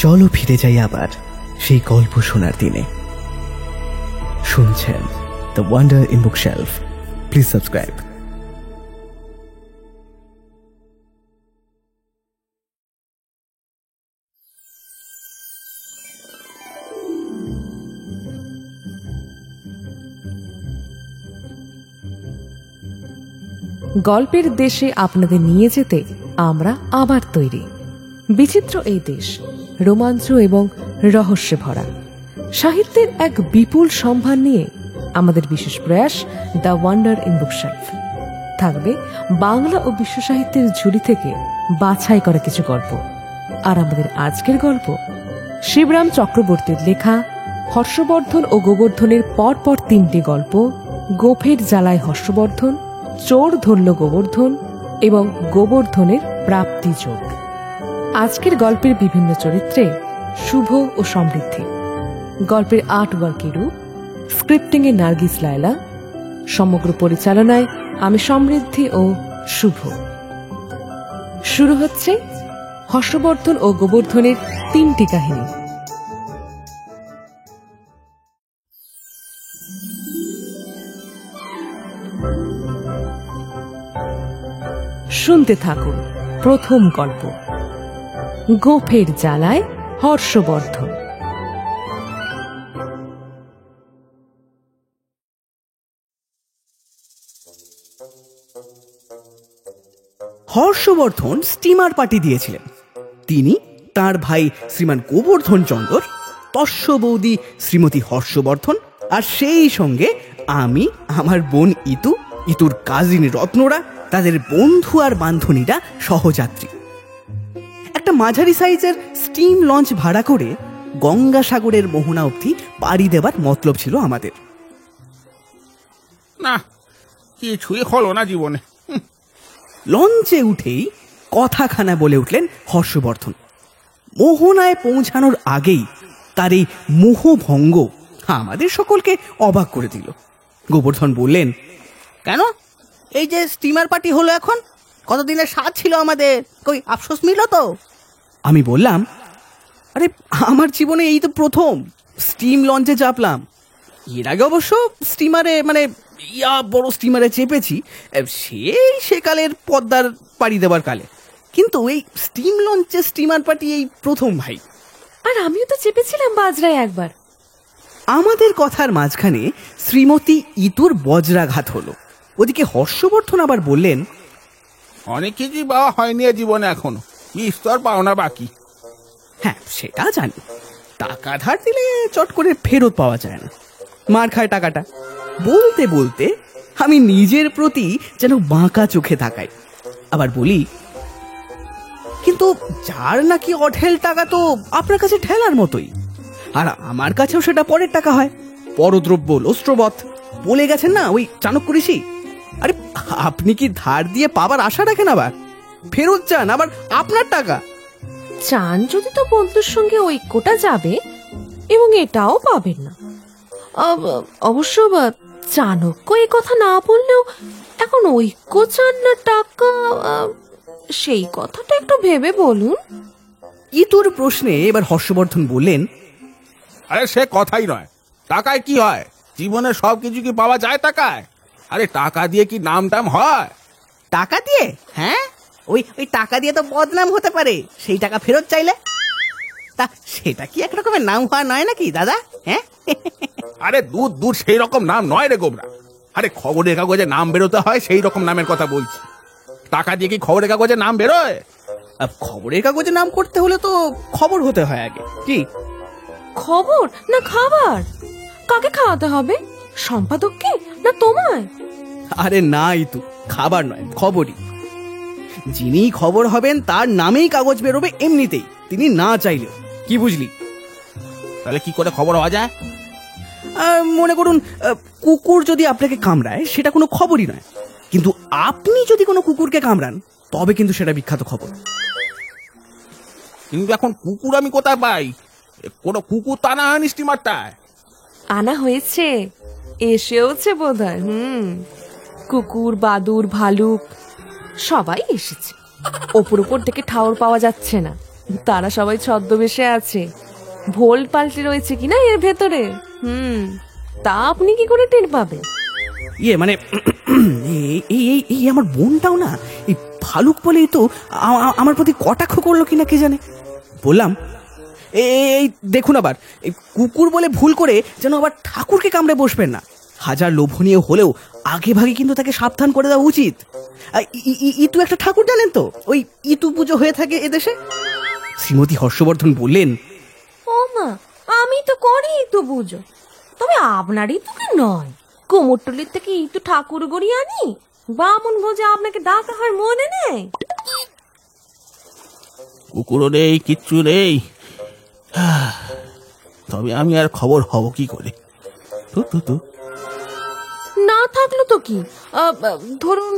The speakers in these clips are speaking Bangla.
চলো ফিরে যাই আবার সেই গল্প শোনার দিনে। শুনছেন the wonder in bookshelf. Please subscribe. গল্পের দেশে আপনাদের নিয়ে যেতে আমরা আবার তৈরি। বিচিত্র এই দেশ রোমাঞ্চ এবং রহস্যে ভরা। সাহিত্যের এক বিপুল সম্ভার নিয়ে আমাদের বিশেষ প্রয়াস দ্য ওয়ান্ডার ইন বুকশেলফ। থাকবে বাংলা ও বিশ্ব সাহিত্যের ঝুলি থেকে বাছাই করা কিছু গল্প। আর আমাদের আজকের গল্প শিবরাম চক্রবর্তীর লেখা হর্ষবর্ধন ও গোবর্ধনের পরপর 3টি গল্প, গোফের জ্বালায় হর্ষবর্ধন, চোর ধরল গোবর্ধন এবং গোবর্ধনের প্রাপ্তি যোগ। আজকের গল্পের বিভিন্ন চরিত্রে শুভ ও সমৃদ্ধি, গল্পের আর্টওয়ার্কে রূপ, স্ক্রিপ্টিং এ নার্গিস লায়লা, সমগ্র পরিচালনায় আমি সমৃদ্ধি ও শুভ। শুরু হচ্ছে হর্ষবর্ধন ও গোবর্ধনের 3টি কাহিনী। শুনতে থাকুন প্রথম গল্প, গোফের জ্বালায় হর্ষবর্ধন। হর্ষবর্ধন স্টিমার পার্টি দিয়েছিলেন। তিনি তার ভাই শ্রীমান গোবর্ধন চন্দর, তস্য বৌদি শ্রীমতী হর্ষবর্ধন, আর সেই সঙ্গে আমি, আমার বোন ইতু, ইতুর কাজিন রত্নরা, তাদের বন্ধু আর বান্ধবীরা সহযাত্রী। একটা মাঝারি সাইজের স্টিম লঞ্চ ভাড়া করে গঙ্গাসাগরের মোহনা অবধি পাড়ি দেবার মতলব ছিল আমাদের। না, কিছুই হলো না জীবনে। লঞ্চে উঠেই কথাখানা বলে উঠলেন হর্ষবর্ধন। মোহনায় পৌঁছানোর আগেই তার এই মোহভঙ্গ আমাদের সকলকে অবাক করে দিল। গোবর্ধন বললেন, কেন এই যে স্টিমার পার্টি হলো এখন, কতদিনের স্বাদ ছিল আমাদের, কই আফসোস মিল তো? আমি বললাম, আরে আমার জীবনে এই তো প্রথম স্টিম লঞ্চে চাপলাম। এর আগে অবশ্য স্টিমারে, মানে বড় স্টিমারে চেপেছি, সেই সেকালের পদ্মার পাড়ি দেবার কালে, কিন্তু এই স্টিম লঞ্চে স্টিমার পার্টি এই প্রথম ভাই। আর আমিও তো চেপেছিলাম বাজরায় একবার। আমাদের কথার মাঝখানে শ্রীমতী ইতুর বজ্রাঘাত হলো। ওদিকে হর্ষবর্ধন আবার বললেন, অনেক কিছুই পাওয়া হয়নি জীবনে, এখনো বিস্তর পাওনা বাকি। হ্যাঁ সেটা জানি, টাকা ধার দিলে চট করে ফেরত পাওয়া যায় না, মার খায় টাকাটা। বলতে বলতে আমি নিজের প্রতি যেন বাঁকা চোখে তাকাই, আবার বলি, কিন্তু যার নাকি অঢেল টাকা তো আপনার কাছে ঠেলার মতোই, আর আমার কাছেও সেটা পরের টাকা হয়। পরদ্রব্য লোস্ট্রবৎ বলে গেছেন না ওই চাণক্য ঋষি। আরে আপনি কি ধার দিয়ে পাবার আশা রাখেন, আবার ফেরত চান আবার আপনার টাকা? চান যদি তো বন্ধুর সঙ্গে ঐক্যটা যাবে এবং এটাও পাবেন না। অবশ্য চাণক্য এই কথা না বললেও এখন ঐক্য চান না টাকা, সেই কথাটা একটু ভেবে বলুন। ইতুর প্রশ্নে এবার হর্ষবর্ধন বললেন, আরে সে কথাই নয়, টাকায় কি হয়? জীবনে সব কিছু কি পাওয়া যায় টাকায়? আরে টাকা দিয়ে কি নাম টাম হয়? টাকা দিয়ে? হ্যাঁ, ওই ওই টাকা দিয়ে তো বদনাম হতে পারে, সেই টাকা ফেরত চাইলে। তা সেটা কি একরকমের নাম হওয়া নয় নাকি দাদা? হ্যাঁ, আরে দূর দূর সেই রকম নাম নয় রে গোবরা। আরে খবরের কাগজে নাম বেরোতে হয় সেই রকম নামের কথা বলছি। টাকা দিয়ে কি খবরের কাগজে নাম বেরোয়? খবরের কাগজে নাম করতে হলে তো খবর হতে হয় আগে। কি খবর না খাবার? কাকে খাওয়াতে হবে, সম্পাদককে না তোমায়? আরে না ইতু, খাবার নয় খবরই। যিনি খবর হবেন তার নামেই কাগজ বেরোবে এমনিতেই, তিনি না চাইলেও। কি বুঝলি? তাহলে কি করে খবর হওয়া যায়? মনে করুন কুকুর যদি আপনাকে কামড়ায় সেটা কোনো খবরই নয়, কিন্তু আপনি যদি কোনো কুকুরকে কামড়ান তবে কিন্তু সেটা বিখ্যাত খবর। কিন্তু এখন কুকুর আমি কোথায় পাই? কোনো কুকুর তা না হয়নি স্টিমারটায়। আনা হয়েছে, এসেওছে বোধহয়। কুকুর, বাদুর, ভালুক সবাই এসেছে। ওপর উপর থেকে ঠাউর পাওয়া যাচ্ছে না, তারা সবাই ছদ্মবেশে আছে, ভোল পাল্টে রয়েছে কিনা এর ভেতরে। তা আপনি কি করে টের পাবেন? ইয়ে মানে এই আমার বোনটাও না এই ভালুক বলেই তো আমার প্রতি কটাক্ষ করলো কিনা কে জানে। বললাম, এই দেখুন আবার এই কুকুর বলে ভুল করে যেন আবার ঠাকুরকে কামড়ে বসবেন না। হাজার লোভনীয় হলেও আগে ভাগে কিন্তু তাকে সাবধান করে দেওয়া উচিত। ইতু একটা ঠাকুর জানেন তো, ওই ইতু পুজো হয়ে থাকে এদেশে। শ্রীমতী হর্ষবর্ধন বললেন, ও মা, আমি তো করি তো বুঝো, তবে আপনারই তো নয়, কুমোরটুলির থেকে একটু ঠাকুর গড়ি আনি, বামুন ভোজে আপনাকে ডাকা হয় মনে নেই? কুকুরও নেই, কিচ্ছু নেই, তবে আমি আর খবর হব কি করে? না থাকলো তো কি, ধরুন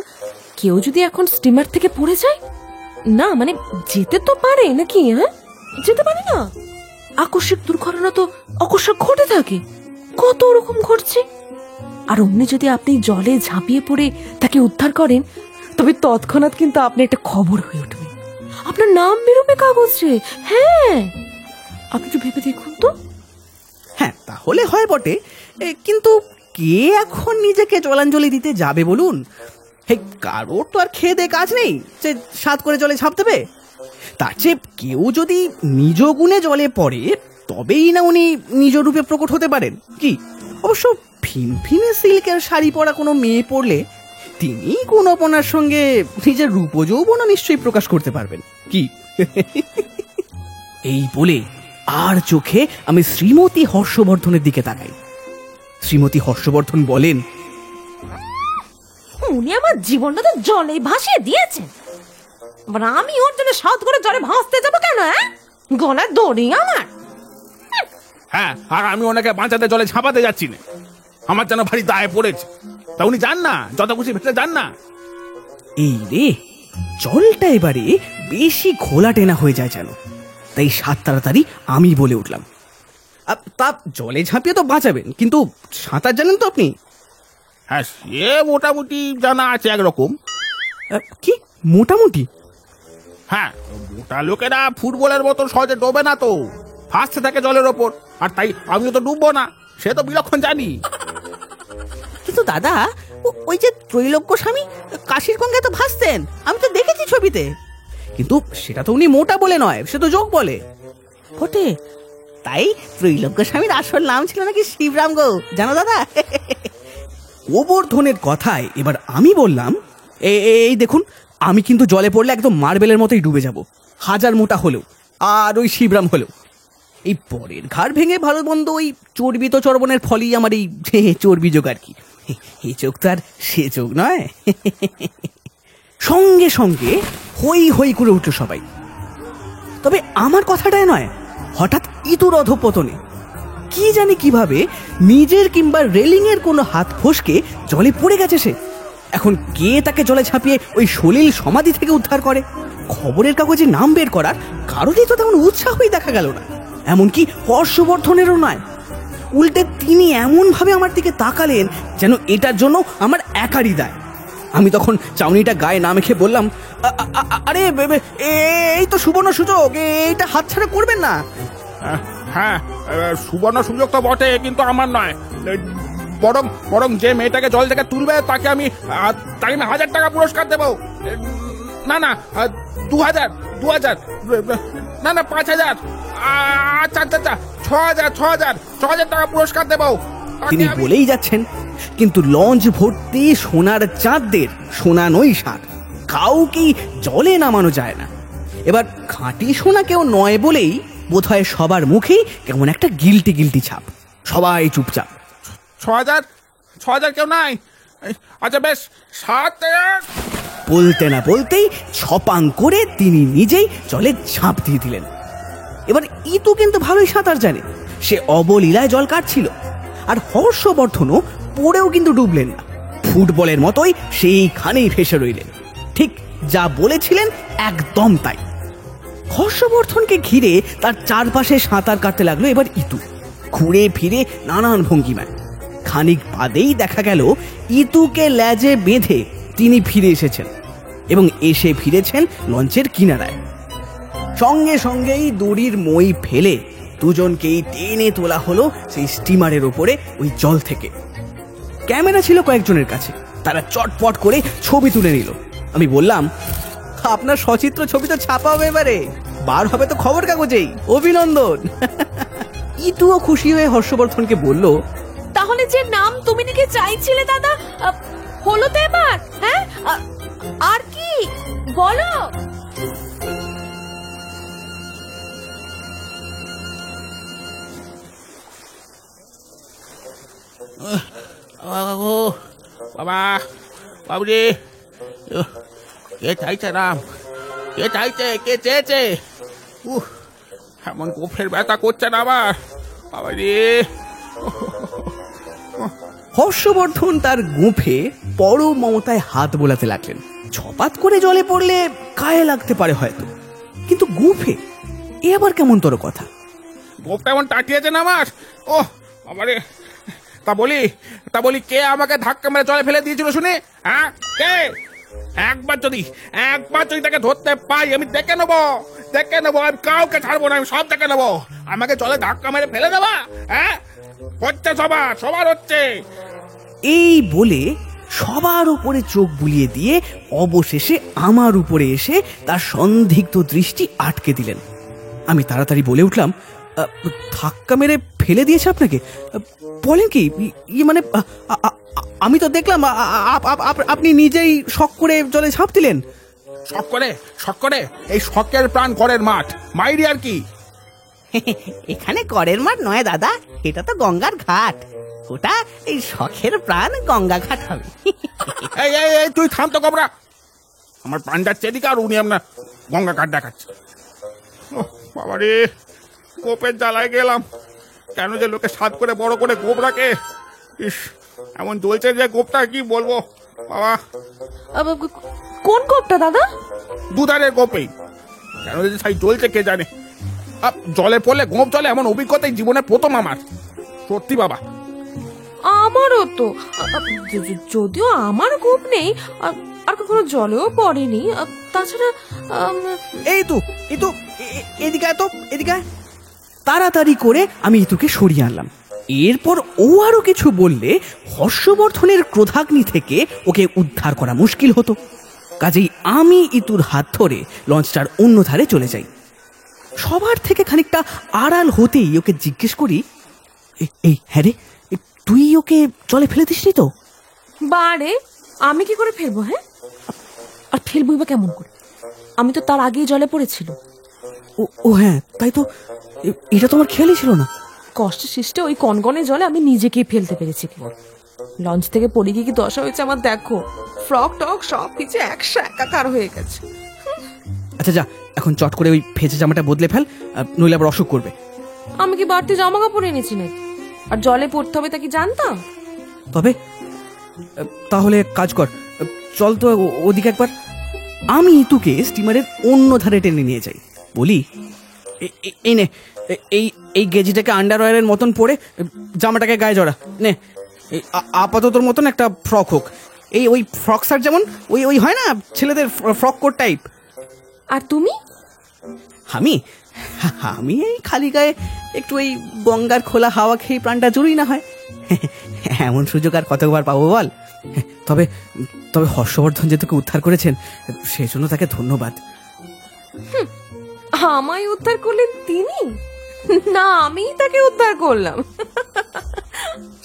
কেউ যদি এখন স্টিমার থেকে পড়ে যায়, না মানে যেতে তো পারে নাকি? হ্যাঁ, যেতে পারে না? আকস্মিক দুর্ঘটনা তো অকস্মাৎ ঘটে থাকে, কত রকম ঘটছে। আর অমনি যদি আপনি জলে ঝাঁপিয়ে পড়ে তাকে উদ্ধার করেন, তবে তৎক্ষণাৎ কিন্তু আপনি একটা খবর হয়ে উঠবে, আপনার নাম বেরোবে কাগজে। হ্যাঁ, আপনি একটু ভেবে দেখুন তো। হ্যাঁ তাহলে হয় বটে, কিন্তু কে এখন নিজেকে জলাঞ্জলি দিতে যাবে বলুন? কারোর তো আর খেয়ে দিয়ে কাজ নেই যে সাত করে জলে ঝাঁপ দেবে। তার চেয়ে কেউ যদি নিজ গুণে জলে পড়ে তবেই না উনি নিজ রূপে প্রকট হতে পারেন। কি অবশ্য ফিনফিনে সিল্কের শাড়ি পরা কোনো মেয়ে পড়লে তিনি কোন আপনার সঙ্গে নিজের রূপ যৌবন নিশ্চয়ই প্রকাশ করতে পারবেন। কি এই বলে আর চোখে আমি শ্রীমতী হর্ষবর্ধনের দিকে তাকাই। শ্রীমতী হর্ষবর্ধন বলেন, উনি আমার জীবনটা তো জলে ভাসিয়ে দিয়েছেন, আমি ওর জন্য সাত করে জলে ভাসতে যাবো কেন? গলার দড়ি আমার। হ্যাঁ, আর আমি ওনাকে বাঁচাতে জলে ঝাঁপাতে যাচ্ছি না, আমার যেন ভারী দায়ে পড়েছে। তা উনি যান না, যত খুশি ভেতরে যান না। এই রে, জলটা এবারে বেশি ঘোলা টেনা হয়ে যায় যেন, তাই সাত তাড়াতাড়ি আমি বলে উঠলাম, তা জলে ঝাঁপিয়ে তো বাঁচাবেন, কিন্তু সাঁতার জানেন তো আপনি? হ্যাঁ, সে মোটামুটি জানা আছে একরকম। কি মোটামুটি? হ্যাঁ, মোটা লোকেরা ফুটবলের মতো সহজে ডোবে না তো, ফাঁসতে থাকে জলের ওপর, আর তাই আমিও তো ডুববো না, সে তো বিলক্ষণ জানি। কিন্তু দাদা, ওই যে ত্রৈলোক্য স্বামী কাশির গঙ্গায় তো ভাসতেন, আমি তো দেখেছি ছবিতে। কিন্তু সেটা তো উনি মোটা বলে নয়, সে তো যোগ বলে। বটে, তাই ত্রৈলোক্য স্বামীর আসল নাম ছিল নাকি শিবরাম গো, জানো দাদা? গোবর্ধনের কথায় এবার আমি বললাম, এই দেখুন, আমি কিন্তু জলে পড়লে একদম মার্বেলের মতোই ডুবে যাব, হাজার মোটা হলেও আর ওই শিবরাম হলেও। এই পরের ঘাড় ভেঙে ভালো মন্দ ওই চর্বিত চর্বণের ফলেই আমার এই চর্বি যোগ আর কি। এই চোখ তো আর সে চোখ নয়। সঙ্গে সঙ্গে হই হই করে উঠল সবাই। তবে আমার কথাটাই নয়, হঠাৎ ইতুর অধঃপতনে কি জানি কিভাবে নিজের কিংবা রেলিং এর কোনো হাত ফসকে জলে পড়ে গেছে সে। এখন কে তাকে জলে ঝাঁপিয়ে ওই সলিল সমাধি থেকে উদ্ধার করে? খবরের কাগজে নাম বের করার কারোরই তো তেমন উৎসাহই দেখা গেল না, এমনকি হর্ষবর্ধনেরও নয়। উল্টে তিনি এমন ভাবে আমার দিকে তাকালেন যেন এটার জন্য আমার একারই দায়। আমি তখন চাউনিটা গায়ে না মেখে বললাম, আরে এই তো সুবর্ণ সুযোগ, এইটা হাতছাড়া করবেন না। হ্যাঁ, সুবর্ণ সুযোগ তো বটে, কিন্তু আমার নয়। বরং যে মেয়েটাকে জল থেকে তুলবে তাকে আমি 1000 টাকা পুরস্কার দেবো। না 2000, না 5000, আচ্ছা 6000 টাকা পুরস্কার দেবো। তিনি বলেই যাচ্ছেন, কিন্তু লঞ্চ ভর্তি সোনার চাঁদদের সোনা নই সার, কাউকেই জলে নামানো যায় না। এবার খাঁটি সোনা কেউ নয় বলেই বোধহয় সবার মুখেই কেমন একটা গিল্টি গিল্টি ছাপ। সবাই চুপচাপ। 6000 কেউ নাই? আচ্ছা বেশ, 7000। বলতে না বলতেই ছপাং করে তিনি নিজেই জলে ঝাঁপ দিয়ে দিলেন। এবার ইতু কিন্তু ভালোই সাঁতার জানে, সে অবলীলায় জল কাটছিল। আর হর্ষবর্ধনও পড়েও কিন্তু ডুবলেন না, ফুটবলের মতোই সেইখানেই ভেসে রইলেন। ঠিক যা বলেছিলেন একদম তাই। হর্ষবর্ধনকে ঘিরে তার চারপাশে সাঁতার কাটতে লাগলো এবার ইতু, ঘুরে ফিরে নানান ভঙ্গিমায়। খানিক বাদেই দেখা গেল ইতুকে লেজে বেঁধে তিনি ফিরে এসেছেন, এবং এসে ফিরেছেন লঞ্চের কিনারায়। সঙ্গে সঙ্গেই দড়ির মই ফেলে দুজনকেই টেনে তোলা হলো সেই স্টিমারের ওপরে ওই জল থেকে। ক্যামেরা ছিল কয়েকজনের কাছে, তারা চটপট করে ছবি তুলে নিল। আমি বললাম, আপনার সচিত্র ছবি তো ছাপা হবে, এবারে বার হবে তো খবর কাগজেই, অভিনন্দন। ইতুও খুশি হয়ে হর্ষবর্ধনকে বলল, তাহলে যে নাম তুমি নাকি চাইছিলে দাদা, হলো তো এবার? হ্যাঁ, আর কি বলো? বাবা, বাবুরে, কে চাইছে নাম? কে চাইছে? কে চেয়েছে? এমন গোফের ব্যথা করছে না আমার, বাবা রে। হর্ষবর্ধন তার গোঁফে পরম মমতায় হাত বোলাতে লাগলেন। ছপাত করে জলে পড়লে গায়ে লাগতে পারে হয়তো, কিন্তু গোঁফে এ আবার কেমন তোর কথা? গোফটা এমন টাটিয়েছে না আমার, ও বাবারে। তা বলি কে আমাকে ধাক্কা মেরে জলে ফেলে দিয়েছিল শুনে? হ্যাঁ, কে? একবার যদি তাকে ধরতে পাই আমি দেখে নেবো, আমি কাউকে ছাড়বো না, আমি সব দেখে নেবো। আমাকে জলে ধাক্কা মেরে ফেলে দেবা? হ্যাঁ, হচ্ছে সবার হচ্ছে। এই বলে সবার উপরে চোখ বুলিয়ে দিয়ে অবশেষে আমার উপরে এসে তার সন্দিগ্ধ দৃষ্টি আটকে দিলেন। আমি তাড়াতাড়ি বলে উঠলাম, ধাক্কা মেরে ফেলে দিয়েছে আপনাকে? বলেন কি? মানে আমি তো দেখলাম আপনি নিজেই শখ করে জলে ঝাঁপ দিলেন। শখ করে? এই শখের প্রাণ করের মাঠ, মাইরি আর কি। এখানে করের মাঠ নয় দাদা, এটা তো গঙ্গার ঘাট। ওটা এই শখের প্রাণ গঙ্গা ঘাট হবে। এই তুই থাম তো কবরা, আমার প্রাণ যাচ্ছে এদিকে আর উনি আপনার গঙ্গা ঘাট দেখাচ্ছে। বাবারে, গোপের জ্বালায় গেলাম। কেন যে লোকে সাত করে বড় করে গোপ রাখে, ইস এমন জ্বলছে যে গোপটা কি বলবো বাবা। কোন গোপটা দাদা? দুধারের গোপেই, কেন যে সাই জ্বলছে কে জানে। জলে পড়লে গোপ জলে এমন অভিজ্ঞতাই জীবনে প্রথম আমার, সত্যি বাবা। আমারও তো, যদিও আমার গোপ নেই, আর কখনো জলেও পড়েনি। তাছাড়া এই তো এদিকে এদিকে। তাড়াতাড়ি করে আমি ইতুকে সরিয়ে আনলাম। এরপর ও আরো কিছু বললে হর্ষবর্ধনের ক্রোধাগ্নি থেকে ওকে উদ্ধার করা মুশকিল হতো। কাজেই আমি ইতুর হাত ধরে লঞ্চটার অন্য ধারে চলে যাই। সবার থেকে খানিকটা আড়াল হতেই ওকে জিজ্ঞেস করি, এই হ্যাঁ রে, তুই ওকে জলে ফেলে দিসনি তো? বারে, আমি কি করে ফেলবো? হ্যাঁ, আর ফেলবই বা কেমন করে? আমি তো তার আগেই জলে পড়েছিল। ও হ্যাঁ, তাই তো, এটা তোমার খেয়ালই ছিল না। কষ্টে সৃষ্টে ওই কনকনে জলে আমি নিজেকেই ফেলতে পেরেছি। লঞ্চ থেকে পড়ে গিয়ে কি দশা হয়েছে আমার দেখো, ফ্রক টক সব কিছু একশো একাকার হয়ে গেছে। আচ্ছা যা, এখন চট করে ওই ভেজা জামাটা বদলে ফেল, নইলে আবার অসুখ করবে। আমি কি বাড়তি জামা কাপড় এনেছি নাকি? আর জলে পড়তে হবে তা কি জানতাম? তবে তাহলে কাজ কর, চল তো ওদিকে একবার। আমি ইতুকে স্টিমারের অন্য ধারে টেনে নিয়ে যাই। বলি, এই নে, এই গেজিটাকে আন্ডারওয়্যারের মতন পরে জামাটাকে গায়ে জড়া নে। আপাততর মতন একটা ফ্রক হোক, ওই ফ্রক শার্ট যেমন ওই হয় না ছেলেদের ফ্রক কোট টাইপ। আর তুমি? আমি এই খালি গায়ে একটু এই গঙ্গার খোলা হাওয়া খেয়ে প্রাণটা জুড়ি না হয়। এমন সুযোগ আর কতবার পাবো বল? তবে হর্ষবর্ধন যে তোকে উদ্ধার করেছেন, সেই জন্য তাকে ধন্যবাদ। আমায় উদ্ধার করলেন তিনি? না, আমি তাকে উদ্ধার করলাম।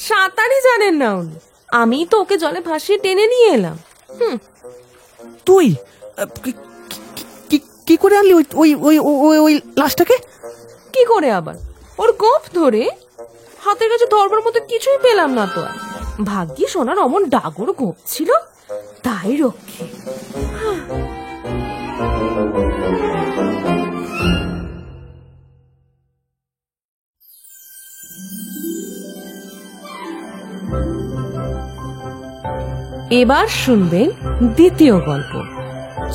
সাঁতারই জানেন না উনি, আমি তো ওকে জলে ভাসিয়ে টেনে নিয়ে এলাম। তুই কি করে আনলি ওই লাশটাকে? কি করে আবার? ওর গোফ ধরে। হাতের কাছে ধরবার মতো কিছুই পেলাম না তো। আর ভাগ্যি সোনার অমন ডাগর গোপ ছিল, তাই রক্ষে। এবার শুনবেন দ্বিতীয় গল্প,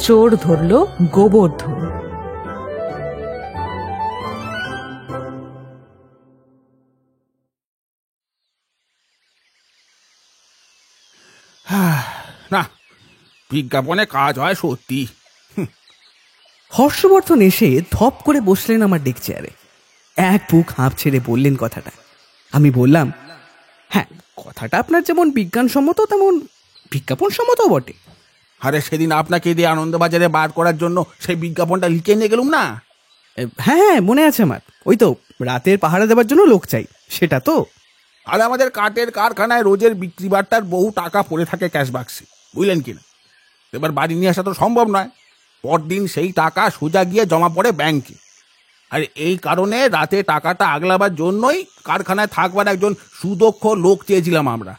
চোর ধরল গোবর্ধন। না, বিজ্ঞাপনে কাজ হয় সত্যি। হর্ষবর্ধন এসে ধপ করে বসলেন আমার ডেক চেয়ারে। এক বুক হাঁপ ছেড়ে বললেন কথাটা। আমি বললাম, হ্যাঁ, কথাটা আপনার যেমন বিজ্ঞানসম্মত তেমন বিজ্ঞাপনসম্মত বটে। আরে সেদিন আপনাকে দিয়ে আনন্দবাজারে বার করার জন্য সেই বিজ্ঞাপনটা লিখে নিয়ে গেলুম না। হ্যাঁ হ্যাঁ, মনে আছে আমার। ওই তো রাতের পাহারা দেওয়ার জন্য লোক চাই, সেটা তো। আর আমাদের কাঠের কারখানায় রোজের বিক্রি বাট্টার বহু টাকা পড়ে থাকে ক্যাশ বাক্সে, বুঝলেন কিনা। এবার বাড়ি নিয়ে আসা তো সম্ভব নয়। পরদিন সেই টাকা সোজা গিয়ে জমা পড়ে ব্যাংকে। আর এই কারণে রাতে টাকাটা আগলাবার জন্যই কারখানায় থাকবার একজন সুদক্ষ লোক চেয়েছিলাম আমরা।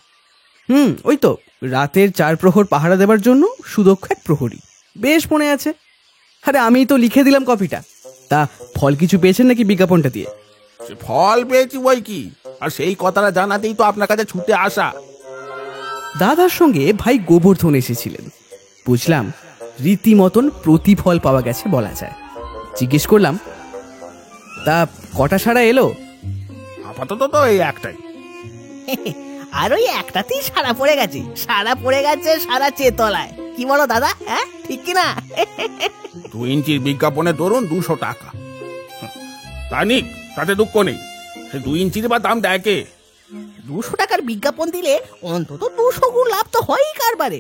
ওই তো রাতের 4 প্রহর পাহারা দেওয়ার জন্য সুদক্ষ এক প্রহরী, বেশ মনে আছে। আরে আমি তো লিখে দিলাম কপিটা। তা ফল কিছু পেয়েছেন নাকি বিজ্ঞাপনটা দিয়ে? সে ফল পেয়েছি বই কি, আর সেই কথাটা জানাতেই তো আপনার কাছে ছুটে আসা। দাদার সঙ্গে ভাই গোবর্ধন এসেছিলেন। বুঝলাম রীতিমতন প্রতিফল পাওয়া গেছে বলা যায়। জিজ্ঞেস করলাম, তা কটা সারা এলো? আপাতত তো এই একটাই। আর ওই একটাতেই সারা পড়ে গেছে, সারা চেতলায়। কি বলো দাদা, হ্যাঁ ঠিক কিনা? 2 ইঞ্চির বিজ্ঞাপনে ধরুন 200 টাকা। তা নিক, তাতে দুঃখ নেই। সে 2 ইঞ্চির বা দাম দেয় কে? 200 টাকার বিজ্ঞাপন দিলে অন্তত 200 গুণ লাভ তো হয়ই কারবারে।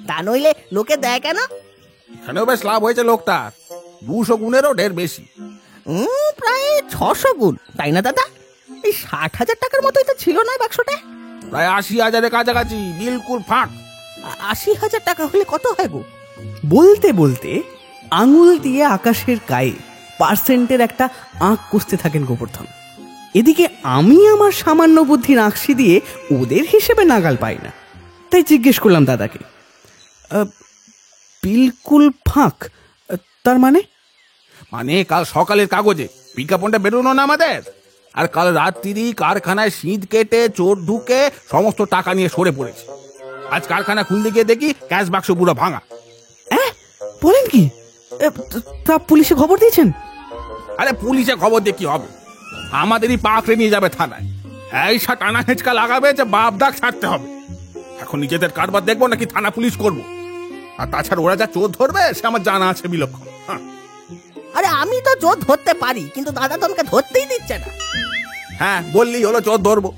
তা নইলে লোকে দেয় কেন? এখানেও বেশ লাভ হয়েছে লোকটার, 200 গুণেরও ঢের বেশি। প্রায় 600 গুণ, তাই না দাদা? এই 60,000 টাকার মতোই তো ছিল না বাক্সটা? প্রায় 80,000-এর কাছাকাছি, বিলকুল ফাঁক। 80,000 টাকা হলে কত হয় গো? বলতে বলতে আঙুল দিয়ে আকাশের গায়ে পার্সেন্টের একটা আঁক কষতে থাকেন গোবর্ধন। এদিকে আমি আমার সামান্য বুদ্ধির আঁকশি দিয়ে ওদের হিসেবে নাগাল পাই না। তাই জিজ্ঞেস করলাম দাদাকে, বিলকুল ফাঁক তার মানে? মানে কাল সকালের কাগজে বিজ্ঞাপনটা বেরোনো না আমাদের, আর কাল রাত্রি কারখানায় শীত কেটে চোর ঢুকে সমস্ত টাকা নিয়ে সরে পড়েছে। আজ কারখানা খুলতে গিয়ে দেখি ক্যাশ বাক্স পুরো ভাঙা। বলেন কি? তা পুলিশে খবর দিয়েছেন? আরে পুলিশে খবর দিয়ে কি হবে, আমাদেরই পাকড়ে নিয়ে যাবে থানায়। এইসা টানা হেঁচকা লাগাবে যে বাপ দাগ ছাড়তে হবে। এখন নিজেদের কারবার দেখবো নাকি থানা পুলিশ করব? আর তাছাড়া ওরা যা চোর ধরবে সে আমার জানা আছে বিলক্ষণ। আরে আমি তো চোর ধরতে পারি, কিন্তু দাদা তো আমাকে ধরতেই দিচ্ছে না। হ্যাঁ, বললেই হলো চোর ধরবো।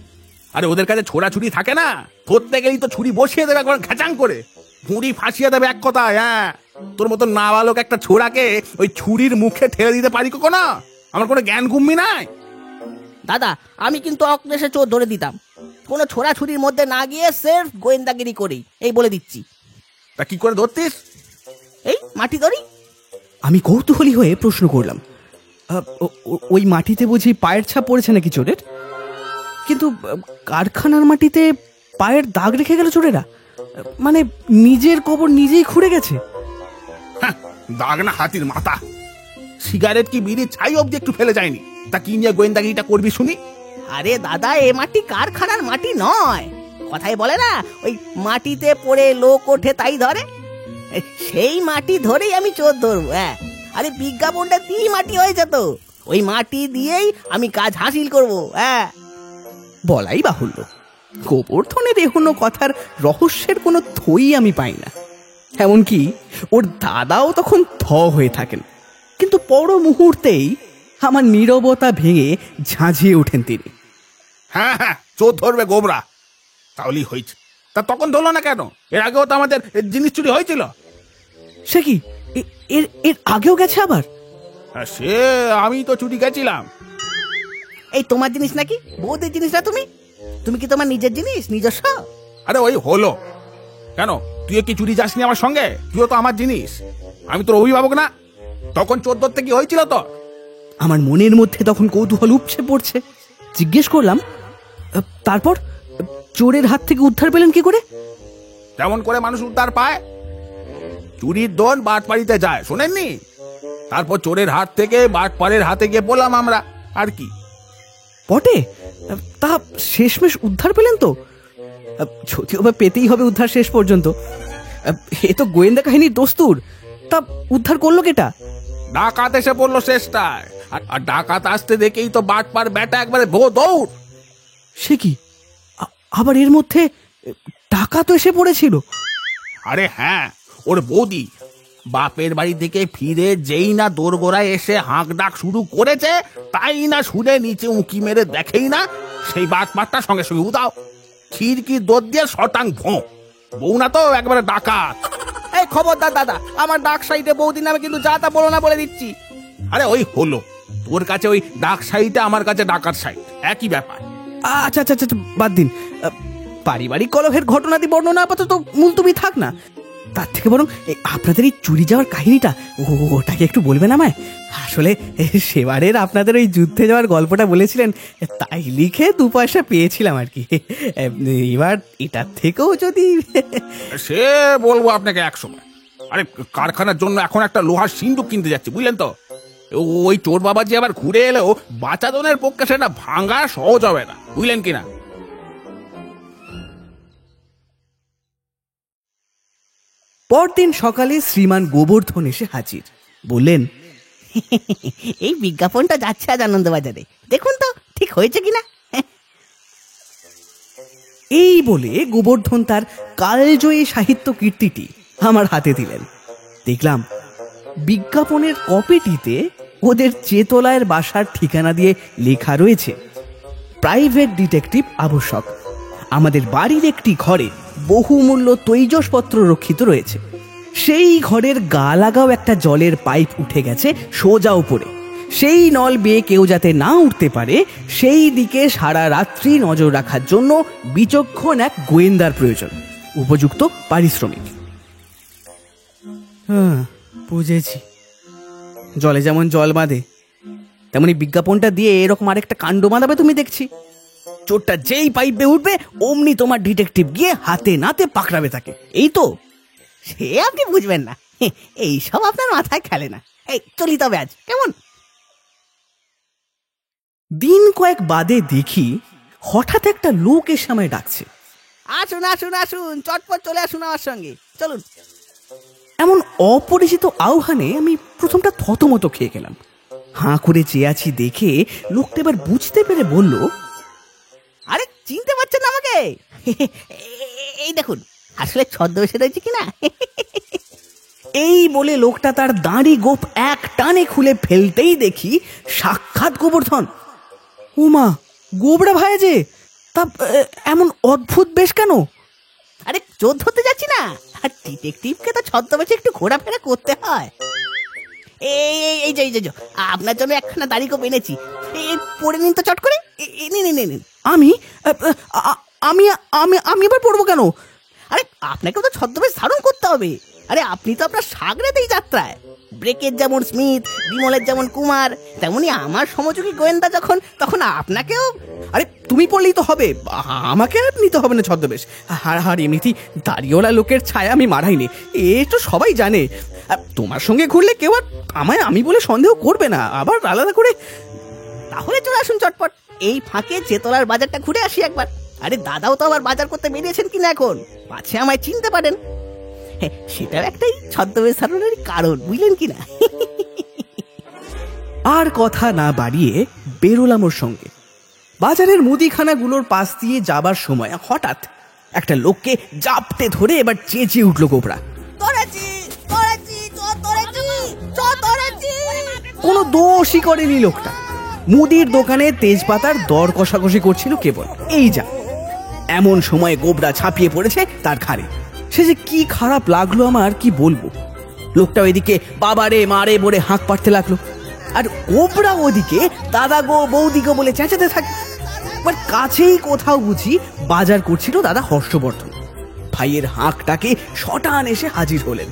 আরে ওদের কাছে ছোড়াছুরি থাকে না, ধরতে গেলেই তো ছুরি বসিয়ে দেবে একবার ঘ্যাচাং করে, ছুরি ফাঁসিয়ে দেবে এক কথায়। হ্যাঁ, তোর মতো নাবালক একটা ছোড়াকে ওই ছুরির মুখে ঠেলে দিতে পারি কখনো? আমার কোনো জ্ঞান গুম্মি নাই। দাদা আমি কিন্তু অক্লেশে চোর ধরে দিতাম, কোনো ছোড়াছুরির মধ্যে না গিয়ে সির্ফ গোয়েন্দাগিরি করেই, এই বলে দিচ্ছি। তা কি করে ধরতিস? এই মাটি ধরি। আমি কৌতূহলী হয়ে প্রশ্ন করলাম, ওই মাটিতে বুঝি পায়ের ছাপ পড়েছে নাকি চোরের? কিন্তু কারখানার মাটিতে পায়ের দাগ রেখে গেল চোরেরা, মানে নিজের কবর নিজেই খুঁড়ে গেছে। দাগ না হাতির মাথা, সিগারেট কি বিড়ি ছাই অব্দি একটু ফেলে যায়নি। তা কি নিয়ে গোয়েন্দাগিরিটা করবি শুনি? আরে দাদা, এ মাটি কারখানার মাটি নয়। কথাই বলে না, ওই মাটিতে পড়ে লোক ওঠে তাই ধরে। সেই মাটি ধরেই আমি চোর ধরবো। হ্যাঁ, আরে বিজ্ঞাপনটা দিয়ে মাটি হয়ে যেত, ওই মাটি দিয়েই আমি কাজ হাসিল করব। হ্যাঁ, বলাই বাহুল্য, গোবর্ধনের এহনো কথার রহস্যের কোনো থই আমি পাই না। এমনকি ওর দাদাও তখন থ হয়ে থাকেন, কিন্তু পর মুহূর্তেই আমার নীরবতা ভেঙে ঝাঁঝিয়ে ওঠেন তিনি। হ্যাঁ হ্যাঁ, চোর ধরবে গোবরা, তাহলেই হয়েছে। তা তখন ধরলো না কেন? এর আগেও তো আমাদের জিনিস চুরি হয়েছিল। সে কি এর আগেও গেছে আবার? সে আমি তো চুরি গেছিলাম। এই তোমার জিনিস নাকি বৌদির জিনিস না? তুমি কি তোমার নিজের জিনিস নিজস্ব? আরে ওই হলো কেন, তুই কি চুরি যাসনি আমার সঙ্গে? তুইও তো আমার জিনিস, আমি তোর অভিভাবক না? তখন চোর ধরতে কি হয়েছিল তো? আমার মনের মধ্যে তখন কৌতূহল উপচে পড়ছে। জিজ্ঞেস করলাম, তারপর চোরের হাত থেকে উদ্ধার পেলেন কি করে? কেমন করে মানুষ উদ্ধার পায়? চুরির দোন বাটপাড়িতে যায়, শোনেননি? তারপর চোরের হাত থেকে বাটপাড়ের হাতে গিয়ে বললাম আমরা, আর কি। বটে, তা শেষমেশ উদ্ধার পেলেন তো? যদিও বা পেতেই হবে উদ্ধার শেষ পর্যন্ত। এ তো গোয়েন্দা কাহিনীর দস্তুর। তা উদ্ধার করলো কেটা? ডাকাত এসে পড়লো শেষটায়, আর ডাকাত আসতে দেখেই তো বাটপার ব্যাটা একবারে দৌড়। সে কি, আবার এর মধ্যে টাকা তো এসে পড়েছিল? আরে হ্যাঁ, ওর বৌদি বাপের বাড়ি থেকে ফিরে যেই না দোরগোড়ায় এসে হাঁক ডাক শুরু করেছে, তাই না শুনে নিচে উঁকি মেরে দেখেই না সেই বাত মারটা সঙ্গে সঙ্গে উদাও, খিড়কি দোর দিয়ে শটাং ভোঁ। বউ না তো একবারে ডাকাত। এই খবরদার দাদা, আমার ডাক সাইডে বৌদির নামে কিন্তু যা তা বলো না বলে দিচ্ছি। আরে ওই হলো, তোর কাছে ওই ডাক সাইডটা, আমার কাছে ডাকাত সাইড, একই ব্যাপার। আচ্ছা আচ্ছা আচ্ছা, বাদ দিন। পারিবারিক কলহের ঘটনাদি বর্ণনা আপাতত মুলতবি থাক না, তার থেকে বরং আপনাদের এই চুরি যাওয়ার কাহিনীটা ওটাকে একটু বলবেন আমায়। আসলে সেবারের আপনাদের ওই যুদ্ধে যাওয়ার গল্পটা বলেছিলেন, তাই লিখে 2 পয়সা পেয়েছিলাম আর কি। এবার এটার থেকেও যদি সে বলবো আপনাকে এক সময়। আরে কারখানার জন্য এখন একটা লোহার সিন্ধুক কিনতে যাচ্ছি, বুঝলেন তো। ওই চোর বাবাজি আবার ঘুরে এলেও বাঁচাদনের পক্ষে সেটা ভাঙা সহজ হবে না, বুঝলেন কিনা। পরদিন সকালে শ্রীমান গোবর্ধন এসে হাজির, বললেন, এই বিজ্ঞাপনটা যাচ্ছে আজ আনন্দবাজারে, দেখুন তো ঠিক হয়েছে কিনা। এই বলে গোবর্ধন তার কালজয়ী সাহিত্য কীর্তিটি আমার হাতে দিলেন। দেখলাম বিজ্ঞাপনের কপিটিতে ওদের চেতলায়ের বাসার ঠিকানা দিয়ে লেখা রয়েছে, প্রাইভেট ডিটেকটিভ আবশ্যক। আমাদের বাড়ির একটি ঘরে বহুমূল্য তৈজসপত্র রক্ষিত রয়েছে। সেই ঘরের গা লাগাও একটা জলের পাইপ উঠে গেছে সোজা উপরে। সেই নল বেয়ে কেউ যাতে না উঠতে পারে সেই দিকে সারা রাত্রি নজর রাখার জন্য বিচক্ষণ এক গোয়েন্দার প্রয়োজন, উপযুক্ত পারিশ্রমিক। হ্যাঁ, বুঝেছি। জলে যেমন জল বাঁধে, তেমনি বিজ্ঞাপনটা দিয়ে এরকম আরেকটা কাণ্ড বাঁধাবে তুমি দেখছি। চোরটা যেই পাইপ বেয়ে উঠবে অমনি তোমার ডিটেকটিভ গিয়ে হাতে নাতে পাকড়াবে তাকে, এই তো। সে আপনি বুঝবেন না, এইসব আপনার মাথায় খেলে না। এই চলি তবে আজ, কেমন? দিন কয়েক বাদে দেখি হঠাৎ একটা লোক এসে আমায় ডাকছে, আসুন আসুন আসুন, চটপট চলে আসুন আমার সঙ্গে, চলুন। এমন অপরিচিত আহ্বানে আমি প্রথমটা থতমত খেয়ে গেলাম। হাঁ করে চেয়ে আছি দেখে লোকটা এবার বুঝতে পেরে বলল, আরে চিনতে পারছেন না আমাকে? এই দেখুন, আসলে ছদ্মবেশে রয়েছে কিনা। এই বলে লোকটা তার দাড়ি গোপ এক টানে খুলে ফেলতেই দেখি সাক্ষাৎ গোবর্ধন। উমা, গোবরা ভাই যে, তা এমন অদ্ভুত বেশ কেন? আরে চোর ধরতে যাচ্ছি না, আর ডিটেকটিভকে তো ছদ্মবেশে একটু ঘোরাফেরা করতে হয়। এই যে আপনার জন্য একখানা দাড়ি গোপ এনেছি, পরে নিন তো চট করে। নিন। আমি আমি আমি এবার পড়বো কেন? আরে আপনাকেও তো ছদ্মবেশ ধারণ করতে হবে। আরে আপনি তো আপনার সাগরেতেই যাত্রায়। ব্রেকের যেমন স্মিথ, বিমলের যেমন কুমার, তেমনি আমার সমযোগী গোয়েন্দা যখন, তখন আপনাকেও। আরে তুমি পড়লেই তো হবে, আমাকে আর নিতে হবে না ছদ্মবেশ। আর এমনিতেই দাড়িওয়ালা লোকের ছায়া আমি মারাইনি, এ তো সবাই জানে। তোমার সঙ্গে ঘুরলে কেউ আর আমায় আমি বলে সন্দেহ করবে না আবার আলাদা করে। তাহলে চলে আসুন চটপট, এই ফাঁকে চেতলার বাজারটা ঘুরে আসি একবার। আরে দাদাও তো আবার বাজার করতে বেরিয়েছেন কিনা এখন, পাছে আমায় চিনতে পারেন। সেটাও একটাই ছদ্মবেশ ধারণের কারণ, বুঝলেন কিনা। আর কথা না বাড়িয়ে বেরোলাম ওর সঙ্গে। বাজারের মুদিখানাগুলোর পাশ দিয়ে যাবার সময় হঠাৎ একটা লোককে জাপটে ধরে এবার চেঁচিয়ে উঠল গোবরা, কোনো দোষই করেনি লোকটা। মুদির দোকানে তেজপাতার দর কষাকষি করছিল কেবল, এই যা। এমন সময় গোবরা ছাপিয়ে পড়েছে তার ঘাড়ে। সে যে কি খারাপ লাগলো আমার, কি বলবো। লোকটা ওইদিকে বাবারে মারে বলে হাঁক পাড়তে লাগলো, আর গোবরা ওদিকে দাদা গো বৌদি গো বলে চেঁচাতে থাকে। এবার কাছেই কোথাও বুঝি বাজার করছিল দাদা হর্ষবর্ধন। ভাইয়ের হাঁকটাকে শটান এসে হাজির হলেন।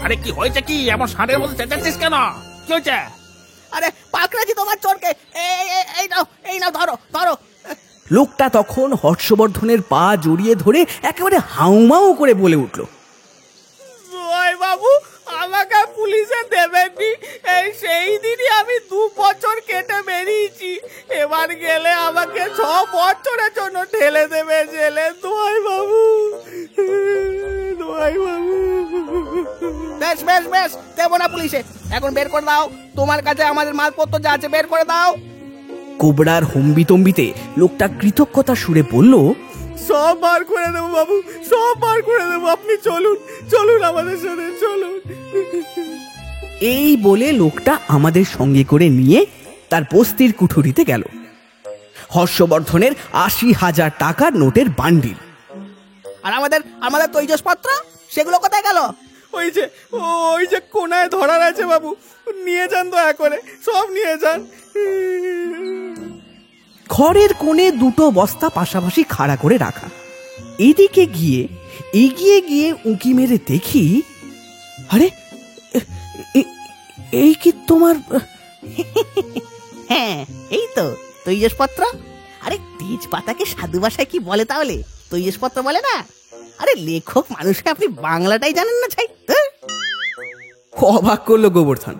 আরে কি হয়েছে, কি এমন ষাঁড়ের মধ্যে চেঁচাচ্ছিস কেন, কি হয়েছে? আরে পাকড়াছি তোমার চোরকে, এই নাও ধরো। লোকটা তখন হর্ষবর্ধনের পা জড়িয়ে ধরে একেবারে হাউমাউ করে বলে উঠল, বাবু, আমাকে পুলিশে দেবেননি। এই সেই দিনই আমি 2 বছর কেটে বেরিয়েছি, এবার গেলে আমাকে 6 বছরের জন্য ঠেলে দেবে জেলে। দোয়াই বাবু। বেশ দেবো না পুলিশে, এখন বের করে দাও। তোমার কাছে আমাদের মালপত্র যা আছে বের করে দাও। কোবরার হম্বিতম্বিতে লোকটা কৃতজ্ঞতা সুরে বলল, সব বার করে দেবো বাবু, সব বার করে দেবো। আপনি চলুন, চলুন আমাদের সাথে, চলুন। এই বলে লোকটা আমাদের সঙ্গে করে নিয়ে তার বস্তির কুঠুরিতে গেল। হর্ষবর্ধনের ৮০,০০০ টাকার নোটের বান্ডিল। আর আমাদের আমাদের তৈজসপত্র সেগুলো কোথায় গেল? ওই যে কোনায় ধরার আছে বাবু, নিয়ে যান দয়া করে, সব নিয়ে যান। ঘরের কোণে দুটো বস্তা পাশাপাশি খাড়া করে রাখা। এদিকে গিয়ে এগিয়ে গিয়ে উঁকি মেরে দেখি, আরে এই কি তোমার? হ্যাঁ, এই তো তৈজসপত্র। আরে তেজপাতাকে সাধু ভাষায় কি বলে তাহলে? তৈজসপত্র বলে না? আরে লেখক মানুষকে আপনি বাংলাটাই জানেন না ছাই। অবাক করলো গোবর্ধন।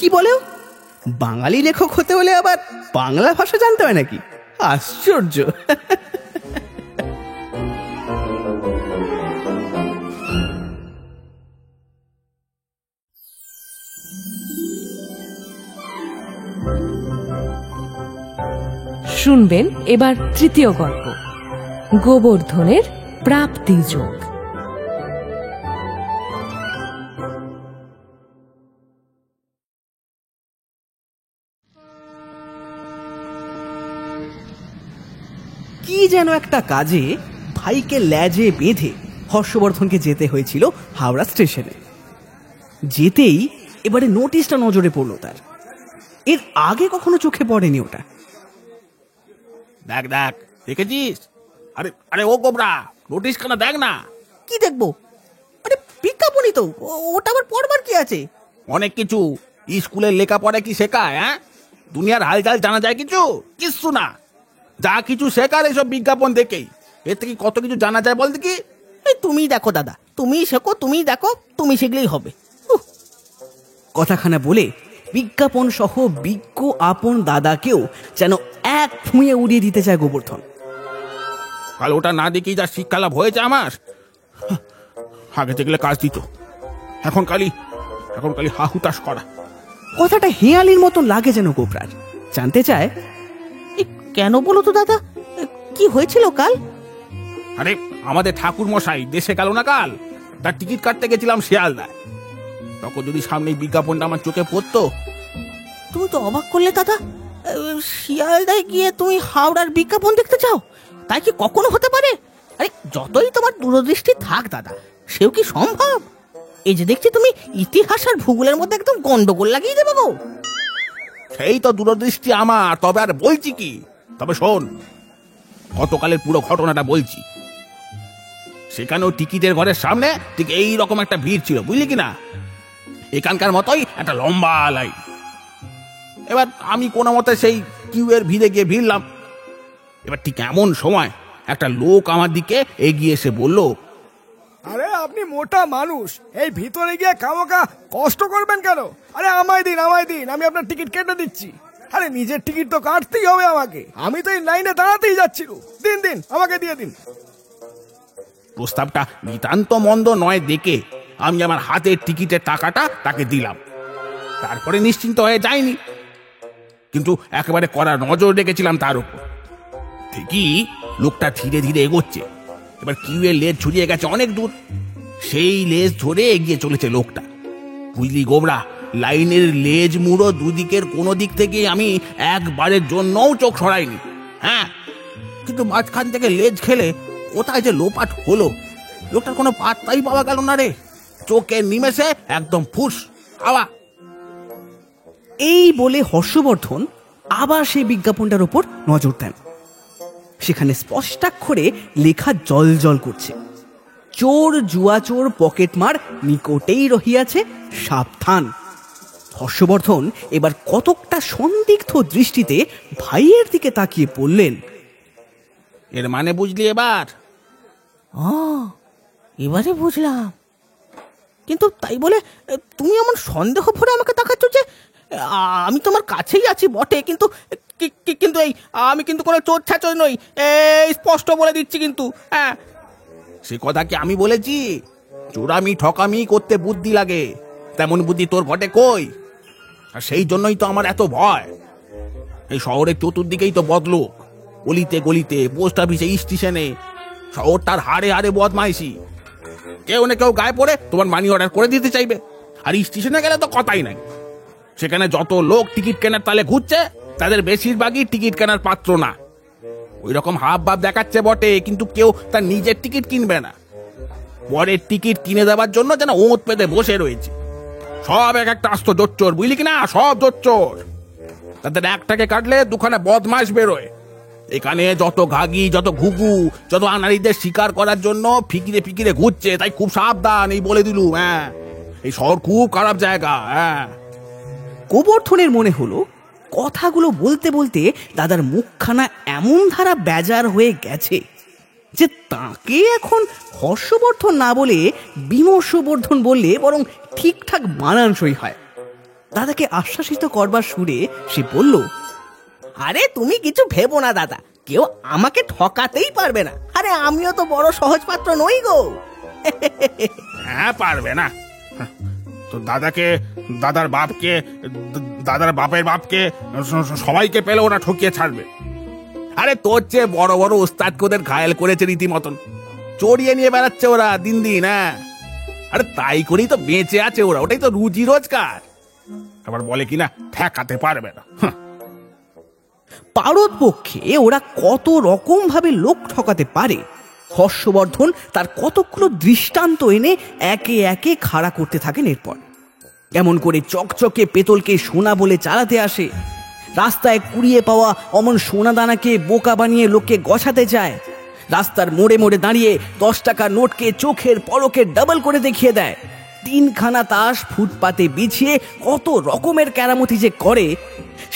কি বলেও? বাঙালি লেখক হতে হলে আবার বাংলা ভাষা জানতে হয় নাকি? আশ্চর্য। শুনবেন এবার তৃতীয় গল্প, গোবর্ধনের প্রাপ্তি যোগ। কি যেন একটা কাজে ভাইকে ল্যাজে বেঁধে হর্ষবর্ধনকে যেতে হয়েছিল হাওড়া স্টেশনে। যেতেই এবারে নোটিশটা নজরে পড়লো তার। এর আগে কখনো চোখে পড়েনি ওটা। দেখ দেখ, দেখেছিস? আরে আরে ও গোবরা, নোটিশ কেন দেখ না। কি দেখবো? আরে বিজ্ঞাপনই তো, ওটা আবার পড়বার কি আছে? অনেক কিছু। স্কুলের লেখাপড়া কি শেখায়? হ্যাঁ, দুনিয়ার হালচাল জানা যায় কিছু? কিচ্ছু না। যা কিছু শেখার এসব বিজ্ঞাপন দেখেই। এর থেকে কত কিছু জানা যায় বল দেখি। এই তুমি দেখো দাদা, তুমি শেখো, তুমি দেখো, তুমি শিখলেই হবে। কথাখানা বলে বিজ্ঞাপন সহ বিজ্ঞ আপন দাদাকেও যেন এক ফুঁয়ে উড়িয়ে দিতে চায় গোবর্ধন। কাল ওটা না দেখেই যা শিক্ষা লাভ হয়েছে আমার। আগে দেখলে কাজ দিত, এখন খালি হাহুতাশ করা। কথাটা হেঁয়ালির মতন লাগে যেন গোবরার। জানতে চায়, কেন বলো তো দাদা, কি হয়েছিল কাল? আরে আমাদের ঠাকুর মশাই দেশে গেল না কাল, তার টিকিট কাটতে গেছিলাম শিয়ালদায়। তখন যদি সামনে বিজ্ঞাপনটা আমার চোখে পড়তো। তুমি তো অবাক করলে দাদা। শিয়ালদায় গিয়ে তুমি হাওড়ার বিজ্ঞাপন দেখতে চাও? তাই কি কখনো হতে পারে? আরে যতই তোমার দূরদৃষ্টি থাক দাদা, সেও কি সম্ভব? এই যে দেখছি তুমি ইতিহাস আর ভূগোলের মধ্যে একদম গন্ডগোল লাগিয়ে দেবে গো। সেই তো দূরদৃষ্টি আমার, তবে আর বলছি কি। তবে শোন, গতকালের পুরো ঘটনাটা বলছি। সেখানেও টিকিটের ঘরের সামনে ঠিক এই রকম একটা ভিড় ছিল, বুঝলি কিনা? এখানকার মতোই একটা লম্বা লাইন। এবার আমি কোনো মতে সেই কিউ এর ভিড়ে গিয়ে ভিড়লাম। এবার ঠিক এমন সময় একটা লোক আমার দিকে এগিয়ে এসে বলল, আরে আপনি মোটা মানুষ, এই ভিতরে গিয়ে খামোকা কষ্ট করবেন কেন? আরে আমায় দিন, আমি আপনার টিকিট কেটে দিচ্ছি। আরে নিজের টিকিট তো কাটতেই হবে আমাকে, আমি তো এই লাইনে দাঁড়াতেই যাচ্ছিল। দিন আমাকে দিয়ে দিন। প্রস্তাবটা নিতান্ত মন্দ নয় দেখে আমি আমার হাতের টিকিটের টাকাটা তাকে দিলাম। তারপরে নিশ্চিন্ত হয়ে যায়নি, কিন্তু একেবারে কড়া নজর রেখেছিলাম তার উপর। ঠিকই লোকটা ধীরে ধীরে এগোচ্ছে। এবার কিউ এর লেজ ছড়িয়ে গেছে অনেক দূর। সেই লেজ ধরে এগিয়ে চলেছে লোকটা। বুঝলি গোবরা, লাইনের লেজ মুড়ো দুদিকের কোনো দিক থেকে আমি একবারের জন্যও চোখ সরাইনি। হ্যাঁ, কিন্তু মাঝখান থেকে লেজ খেলে কোথায় যে লোপাট হলো, লোকটার কোনো পাত্তাই পাওয়া গেল না রে। চোখের নিমেষে একদম ফুস হাওয়া। এই বলে হর্ষবর্ধন আবার সেই বিজ্ঞাপনটার উপর নজর দেন। সেখানে স্পষ্টাক্ষরে লেখা জল জল করছে, চোর জুয়াচোর পকেটমার নিকটেই রহিয়াছে সাবধান। হর্ষবর্ধন এবার কতকটা সন্দিগ্ধ দৃষ্টিতে ভাইয়ের দিকে তাকিয়ে বললেন, এর মানে বুঝলি এবার? এবারে বুঝলাম। কিন্তু তাই বলে তুমি এমন সন্দেহ ভরে আমাকে তাকাচ্ছ যে আমি তোমার কাছেই আছি বটে, কিন্তু কিন্তু এই আমি কিন্তু কোনো চোর ছাচর নই, এই স্পষ্ট বলে দিচ্ছি কিন্তু। হ্যাঁ, সে কথা কি আমি বলেছি? চোরামি ঠকামি করতে বুদ্ধি লাগে, তেমন বুদ্ধি তোর ঘটে কই? আর সেই জন্যই তো আমার এত ভয়। এই শহরের চতুর্দিকেই তো বদলোক, গলিতে গলিতে, পোস্ট অফিসে, স্টেশনে ওর তার হাড়ে হাড়ে বদমাইশি। কেউ না কেউ গায়ে পড়ে তোমার মানি অর্ডার করে দিতে চাইবে, আর স্টেশনে গেলে তো কথাই নাই। সেখানে যত লোক টিকিট কেনার তালে ঘুরছে তাদের বেশিরভাগই টিকিট কেনার পাত্র না। ওই রকম হাব ভাব দেখাচ্ছে বটে, কিন্তু কেউ তার নিজের টিকিট কিনবে না। পরের টিকিট কিনে দেওয়ার জন্য যেন ওঁত পেতে বসে রয়েছে। সব এক একটা আস্ত জোচ্চোর, বুঝলি কিনা, সব জোচ্চোর। তাদের একটাকে কাটলে দুখানা বদমাস বেরোয়। এখানে যত ঘাগি, যত ঘুঘু, যত আনাড়িদের শিকার করার জন্য ফিকিরে ফিকিরে ঘুরছে, তাই খুব সাবধান, এই বলে দিলুম। হ্যাঁ, এই শহর খুব খারাপ জায়গা। হ্যাঁ। গোবর্ধনের মনে হলো কথাগুলো বলতে বলতে দাদার মুখখানা এমন ধারা বেজার হয়ে গেছে যে তাকে এখন হর্ষবর্ধন না বলে বিমর্ষবর্ধন বললে বরং ঠিকঠাক মানানসই হয়। দাদাকে আশ্বাসিত করবার সুরে সে বলল, আরে তুমি কিছু ভেবো না দাদা, কেউ আমাকে ঠকাতেই পারবে না। আরে আমিও তো বড় সহজ পাত্র নই গো। হ্যাঁ, পারবে না তো দাদাকে, দাদার বাপকে, দাদার বাপের বাপকে, সবাইকে পেলে ওরা ঠকিয়ে ছাড়বে। আরে তোর চেয়ে বড় বড় ওস্তাদকে ঘায়েল করেছে রীতিমতন, চড়িয়ে নিয়ে বেড়াচ্ছে ওরা দিন দিন। হ্যাঁ, আরে তাই করেই তো বেঁচে আছে ওরা, ওটাই তো রুজি রোজগার। আবার বলে কিনা ঠেকাতে পারবে না। পারদ পক্ষে ওরা কত রকম ভাবে লোক ঠকাতে পারে হর্ষবর্ধন তার কতগুলো দৃষ্টান্ত এনে একে একে খাড়া করতে থাকেন। এরপর কেমন করে চকচকে পেতলকে সোনা বলে চালাতে আসে, রাস্তায় কুড়িয়ে পাওয়া অমন সোনা দানাকে বোকা বানিয়ে লোককে গছাতে চায়, রাস্তার মোড়ে মোড়ে দাঁড়িয়ে 10 টাকার নোটকে চোখের পলকে ডাবল করে দেখিয়ে দেয়, 3খানা তাস ফুটপাতে বিছিয়ে কত রকমের কেরামতি যে করে,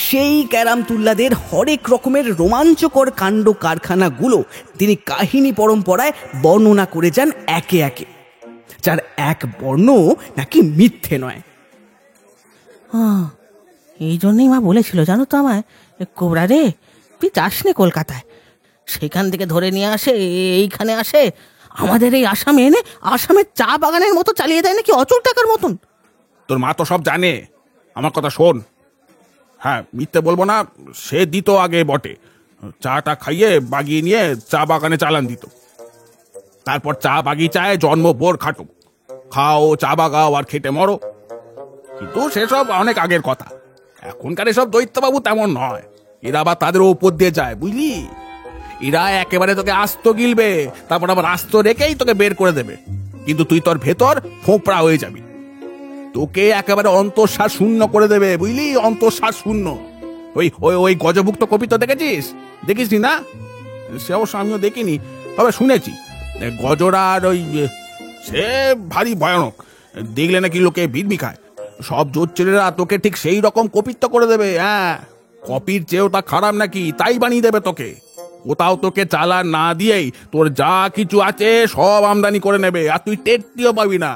সেই ক্যারামতুল্লাদের হরেক রকমের রোমাঞ্চকর কাণ্ড কারখানাগুলো তিনি কাহিনী পরম্পরায় বর্ণনা করে যান একে একে, যার এক বর্ণ নাকি মিথ্যে নয়। এই জন্যই মা বলেছিল জানো তো আমায়, কোবরা রে তুই যাস নে কলকাতায়, সেখান থেকে ধরে নিয়ে আসে এইখানে আসে, আমাদের এই আসামে এনে আসামের চা বাগানের মতো চালিয়ে দেয় নাকি অচল টাকার মতন। তোর মা তো সব জানে, আমার কথা শোন। হ্যাঁ, মিথ্যে বলবো না, সে দিত আগে বটে, চাটা খাইয়ে বাগিয়ে নিয়ে চা বাগানে চালান দিত। তারপর চা বাগিচায় জন্ম বোর খাটো, খাও চা বাগাও আর খেটে মরো। কিন্তু সেসব অনেক আগের কথা, এখনকার এসব দৈত্যবাবু তেমন নয়। এরা আবার তাদের উপর দিয়ে যায়, বুঝলি। এরা একেবারে তোকে আস্ত গিলবে, তারপর আবার আস্ত রেখেই তোকে বের করে দেবে, কিন্তু তুই তোর ভেতর ফোঁপড়া হয়ে যাবি। তোকে একেবারে অন্তঃশ্বাস শূন্য করে দেবে, বুঝলি, অন্তঃশ্বাস শূন্য। ওই ওই ওই গজভুক্ত কপি তো দেখেছিস? দেখিসনি না? সে অবশ্য আমিও দেখিনি, তবে শুনেছি গজরার ওই সে ভারী ভয়ানক, দেখলে নাকি লোকে বিড়মি খায়। সব জোচ্চেরা তোকে ঠিক সেই রকম কপিত্ব করে দেবে। হ্যাঁ, কপির চেয়েও তা খারাপ নাকি তাই বানিয়ে দেবে তোকে। কোথাও তোকে চালান না দিয়েই তোর যা কিছু আছে সব আমদানি করে নেবে, আর তুই টেরটিও পাবি না।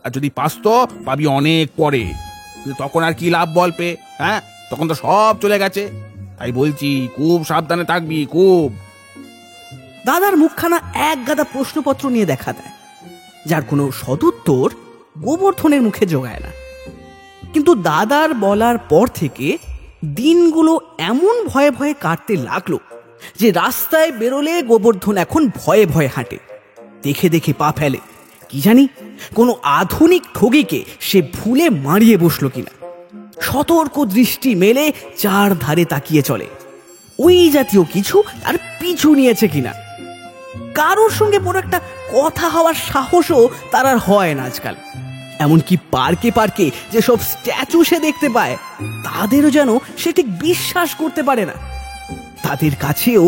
আর যদি পাস তো পাবি অনেক পরে, তখন আর কি লাভ বল পে? হ্যাঁ, তখন তো সব চলে গেছে। তাই বলছি খুব সাবধানে থাকবি, খুব। দাদার মুখখানা এক গাদা প্রশ্নপত্র নিয়ে দেখা দেয়, যার কোনো সদুত্তর গোবর্ধনের মুখে জোগায় না। কিন্তু দাদার বলার পর থেকে দিনগুলো এমন ভয়ে ভয়ে কাটতে লাগলো যে রাস্তায় বেরোলে গোবর্ধন এখন ভয়ে ভয়ে হাঁটে, দেখে দেখে পা ফেলে। কি জানি কোনো আধুনিক ঠগিকে সে ভুলে মারিয়ে বসলো কিনা। সতর্ক দৃষ্টি মেলে চারধারে তাকিয়ে চলে, ওই জাতীয় কিছু তার পিছু নিয়েছে কিনা। কারোর সঙ্গে বড় একটা কথা হওয়ার সাহসও তার আর হয় না আজকাল। এমনকি পার্কে পার্কে যেসব স্ট্যাচু সে দেখতে পায় তাদেরও যেন সে ঠিক বিশ্বাস করতে পারে না। তাদের কাছেও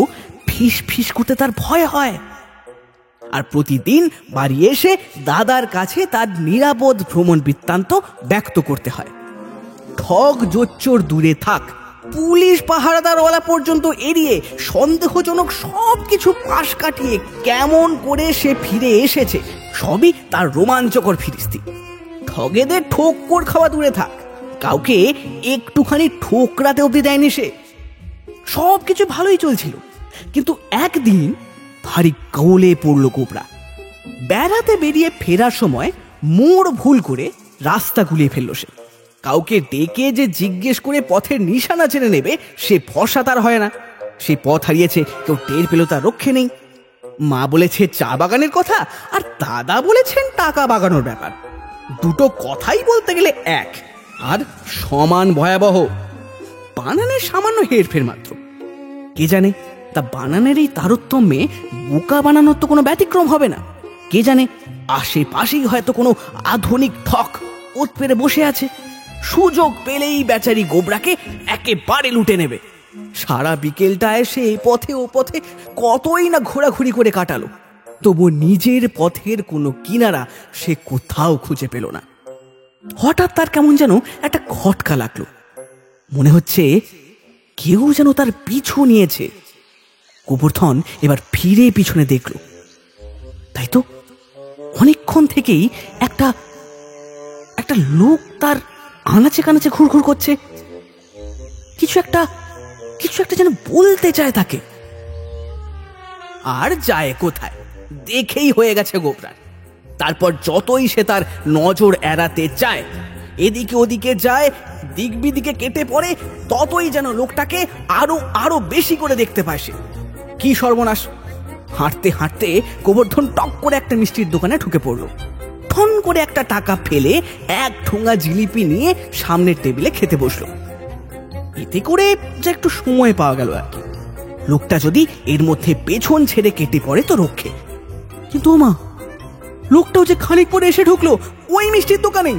ফিস ফিস করতে তার ভয় হয়। আর প্রতিদিন বাড়ি এসে দাদার কাছে তার নিরাপদ ভ্রমণ বৃত্তান্ত ব্যক্ত করতে হয়। ঠগ জোচ্চোর দূরে থাক, পুলিশ পাহারাদারওয়ালা পর্যন্ত এড়িয়ে সন্দেহজনক সব কিছু পাশ কাটিয়ে কেমন করে সে ফিরে এসেছে সবই তার রোমাঞ্চকর ফিরিস্তি। ঠগেদের ঠোক্কর খাওয়া দূরে থাক, কাউকে একটুখানি ঠোকরাতে অবধি দেয়নি সে। সব কিছু ভালোই চলছিল, কিন্তু একদিন ভারী কৌলে পড়লো কোবরা। বেড়াতে বেরিয়ে ফেরার সময় মোড় ভুল করে রাস্তা গুলিয়ে ফেললো সে। কাউকে ডেকে যে জিজ্ঞেস করে পথের নিশানা চেনে নেবে সে ভরসা তার হয় না। সে পথ হারিয়েছে, কেউ টের পেল তার রক্ষে নেই। মা বলেছে চা বাগানের কথা, আর দাদা বলেছেন টাকা বাগানোর ব্যাপার। দুটো কথাই বলতে গেলে এক, আর সমান ভয়াবহ। বানানের সামান্য হেরফের মাত্র। কে জানে তা বানানের এই তারতম্যে বোকা বানানোর তো কোনো ব্যতিক্রম হবে না। কে জানে আশেপাশেই হয়তো কোনো আধুনিক ঠক ওত পেরে বসে আছে, সুযোগ পেলেই বেচারি গোবরাকে একেবারে লুটে নেবে। সারা বিকেলটা এসে এই পথে ও পথে কতই না ঘোরাঘুরি করে কাটালো, তবু নিজের পথের কোনো কিনারা সে কোথাও খুঁজে পেল না। হঠাৎ তার কেমন যেন একটা খটকা লাগলো। মনে হচ্ছে কেউ যেন তার পিছু নিয়েছে। গোবর্ধন এবার ফিরে পিছনে দেখল। তাই তো, অনেকক্ষণ থেকেই একটা একটা লোক তার আনাচে কানাচে ঘুরঘুর করছে। কিছু একটা যেন বলতে চায় তাকে। আর যায় কোথায়, দেখেই হয়ে গেছে গোবরার। তারপর যতই সে তার নজর এড়াতে চায়, এদিকে ওদিকে যায়, দিক বিদিকে কেটে পড়ে, ততই যেন লোকটাকে আরো আরো বেশি করে দেখতে পায় সে। কি সর্বনাশ! হাঁটতে হাঁটতে গোবর্ধন টক করে একটা মিষ্টির দোকানে ঢুকে পড়লো। ঠন করে একটা টাকা ফেলে এক ঠোঙা জিলিপি নিয়ে সামনের টেবিলে খেতে বসলো। এতে করে যে একটু সময় পাওয়া গেল আর কি। লোকটা যদি এর মধ্যে পেছন ছেড়ে কেটে পড়ে তো রক্ষে। কিন্তু মা, লোকটাও যে খানিক পরে এসে ঢুকলো ওই মিষ্টির দোকানে,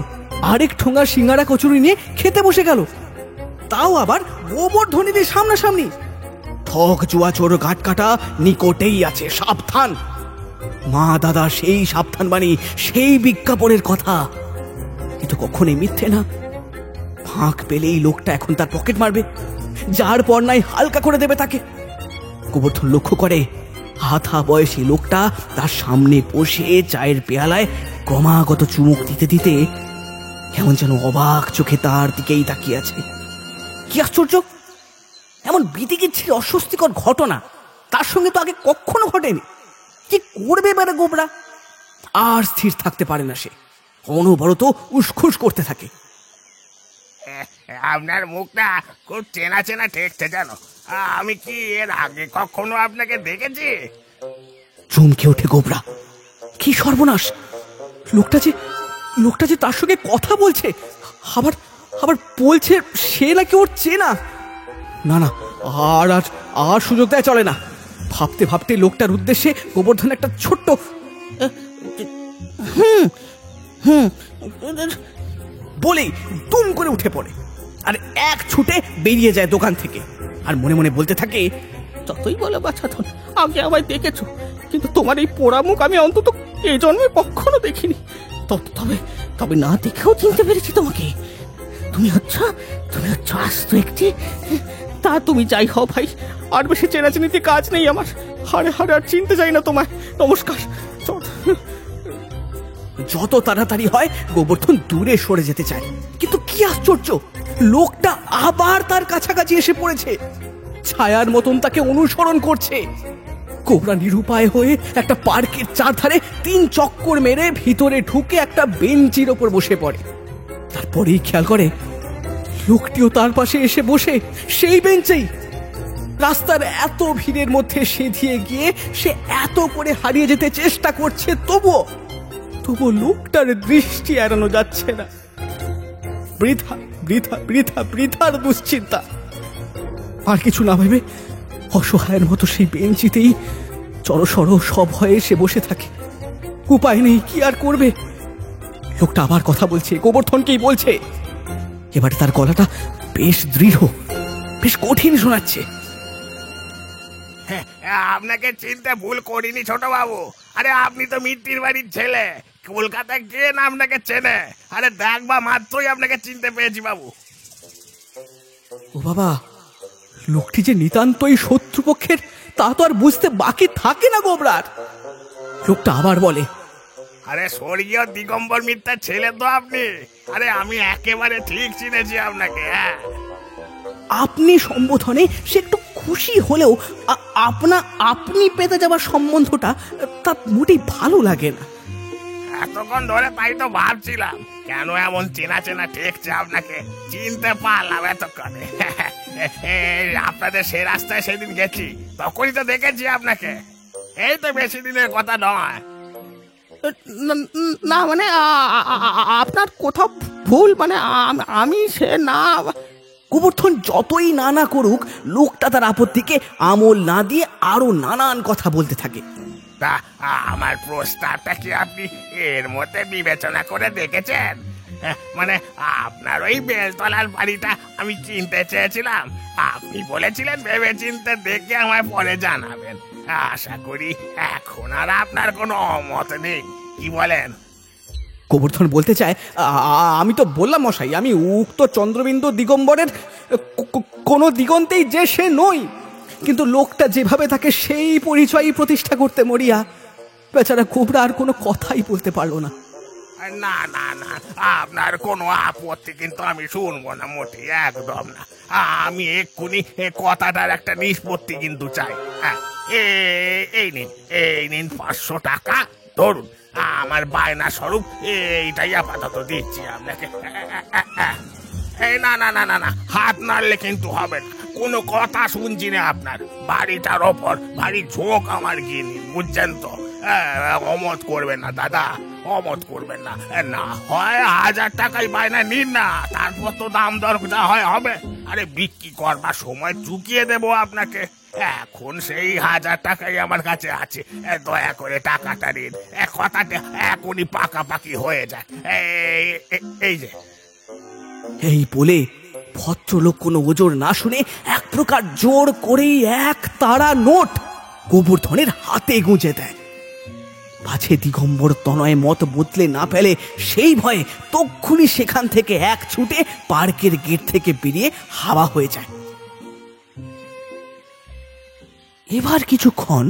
আরেক ঠোঙা সিঙ্গারা কচুরি নিয়ে খেতে বসে গেল, তাও আবার গোবর্ধনীদের সামনাসামনি। ঠক জুয়া চোর গাট কাটা নিকটেই আছে, সাবধান। মা দাদা সেই সাবধান বাণী, সেই বিজ্ঞাপনের কথা, কিন্তু কখনোই মিথ্যে না। ফাঁক পেলেই লোকটা এখন তার পকেট মারবে, যার পর নাই হালকা করে দেবে তাকে। গোবর্ধন লক্ষ্য করে হাথা বয়সী লোকটা তার সামনে বসে চায়ের পেয়ালায় ক্রমাগত চুমুক দিতে দিতে কেমন যেন অবাক চোখে তার দিকেই তাকিয়ে আছে। কি আশ্চর্য! এমন বিতিকিচ্ছির অস্বস্তিকর ঘটনা তার সঙ্গে তো আগে কখনো ঘটেনি। কি করবে এবারে গোবরা? আর স্থির থাকতে পারে না সে, অনবরত উসখুস করতে থাকে। আপনার মুখটা খুব চেনা চেনা ঠেকছে জানো। আমি কি এর আগে কখনো আপনাকে দেখেছি? চমকে ওঠে গোবরা। কি সর্বনাশ! লোকটা যে তার সঙ্গে কথা বলছে, আবার আবার বলছে সে নাকি ওর চেনা। না না, আর আর আর সুযোগ দেয় চলে না। ভাবতে ভাবতে লোকটার উদ্দেশ্যে গোবর্ধন একটা ছোট্ট বলেই দুম করে উঠে পড়ে, আর এক ছুটে বেরিয়ে যায় দোকান থেকে। আর মনে মনে বলতে থাকে, যতই বলো বাছাধন, আগে আমায় দেখেছো, কিন্তু তোমার এই পোড়া মুখ আমি অন্তত এই জন্মে কখনো দেখিনি। তবে তবে না দেখেও চিনতে পেরেছি তোমাকে। তুমি হচ্ছ আস্ত একটি। তা তুমি যাই হও ভাই, আর বেশি চেনাচিনিতে কাজ নেই আমার। হাড়ে হাড়ে আর চিনতে চাই না তোমায়। নমস্কার। যত তাড়াতাড়ি হয় গোবর্ধন দূরে সরে যেতে চায়, কিন্তু কি আশ্চর্য, লোকটা আবার তার কাছাকাছি এসে পড়েছে, ছায়ার মতন তাকে অনুসরণ করছে। গোবরা নিরুপায় হয়ে একটা পার্কের চারধারে 3 চক্কর মেরে ভিতরে ঢুকে একটা বেঞ্চির ওপর বসে পড়ে। তারপরেই খেয়াল করে লোকটিও তার পাশে এসে বসে সেই বেঞ্চেই। রাস্তার এত ভিড়ের মধ্যে সেধিয়ে গিয়ে সে এত করে হারিয়ে যেতে চেষ্টা করছে, তবুও লোকটার দৃষ্টি এড়ানো যাচ্ছে না। বৃথা বৃথা বৃথা বৃথার দুশ্চিন্তা। আর কিছু না ভেবে অসহায়ের মতো সেই বেঞ্চিতেই জড়সড় সব হয়ে সে বসে থাকে। উপায় নেই, কি আর করবে। লোকটা আবার কথা বলছে, গোবর্ধনকেই বলছে। এবারে তার গলাটা বেশ দৃঢ়, বেশ কঠিন শোনাচ্ছে। আপনাকে চিনতে ভুল করিনি ছোট বাবু। আরে আপনি তো মিত্তির বাড়ির ছেলে, কলকাতায় কে না আপনাকে চেনে। আরে দেখবা মাত্রই আপনাকে চিনতে পেরেছি বাবু। ও বাবা, লোকটি যে নিতান্তই শত্রুপক্ষের তা তো আর বুঝতে বাকি থাকে না গোবরার। লোকটা আবার বলে, আরে স্বর্গীয় দিগম্বর মিত্তার ছেলে তো আপনি। আরে আমি একেবারে ঠিক চিনেছি আপনাকে। আপনি সম্বোধনে সে একটু খুশি হলেও আপনি পেতে যাওয়ার সম্বন্ধটা তার মোটেই ভালো লাগে না। এতক্ষণ ধরে তাই তো ভাবছিলাম, কেন এমন চেনা চেনা ঠেকছে আপনাকে। চিনতে পারলাম এতক্ষণে। আপনাদের সে রাস্তায় সেদিন গেছি, তখনই তো দেখেছি আপনাকে। এই তো বেশি দিনের কথা নয়। না মানে আপনার কোথাও ভুল, মানে আমি সে না। গোবর্ধন যতই না করুক, লোকটা তার আপত্তিকে আমল না দিয়ে আরো নানান কথা বলতে থাকে। তা আমার প্রস্তাবটা কি আপনি এর মধ্যে বিবেচনা করে দেখেছেন? মানে আপনার ওই বেলতলার বাড়িটা আমি কিনতে চেয়েছিলাম, আপনি বলেছিলেন ভেবে চিন্তে দেখে আমায় পরে জানাবেন। আশা করি এখন আর আপনার কোনো অমত নেই, কি বলেন? গোবর্ধন বলতে চায়, আমি তো বললাম মশাই, আমি উক্ত চন্দ্রবিন্দু দিগম্বরের কোনো দিগন্তেই যে সে নই, কিন্তু লোকটা যেভাবে তাকে সেই পরিচয়ই প্রতিষ্ঠা করতে মরিয়া, বেচারা গোবরা আর কোনো কথাই বলতে পারলো না। না না না, আপনার কোনো আপত্তি কিন্তু আমি শুনবো না, মোটে একদম না। আমি এক্ষুনি কথাটার একটা নিষ্পত্তি কিন্তু চাই। এই নিন 500 টাকা ধরুন, আমার বায়না স্বরূপ এইটাই আপাতত দিচ্ছি আপনাকে। এই না না না না না, হাত নাড়লে কিন্তু হবে না, কোনো কথা শুনছি না আপনার। বাড়িটার ওপর ভারী ঝোঁক আমার গিয়ে নিন, বুঝছেন তো? অমত করবেন না দাদা, অমত করবেন না। না হয় 1000 টাকাই বায়না নিন না, তারপর তো দাম দর যা হয় হবে। আরে বিক্রি করবার সময় চুকিয়ে দেবো আপনাকে। এখন সেই 1000 টাকাই আমার কাছে আছে, দয়া করে টাকাটা নিন। কথাটা এখনই পাকাপাকি হয়ে যায়। এই যে। এই বলে ভদ্রলোক কোনো ওজোর না শুনে এক প্রকার জোর করেই 1 তাড়া নোট গোবর্ধনের হাতে গুঁজে দেয়। পাছে দিগম্বর তনয় মত বদলে না ফেলে সেই ভয়ে তক্ষুনি সেখান থেকে এক ছুটে পার্কের গেট থেকে বেরিয়ে হাওয়া হয়ে যায়। এবার কিছুক্ষণ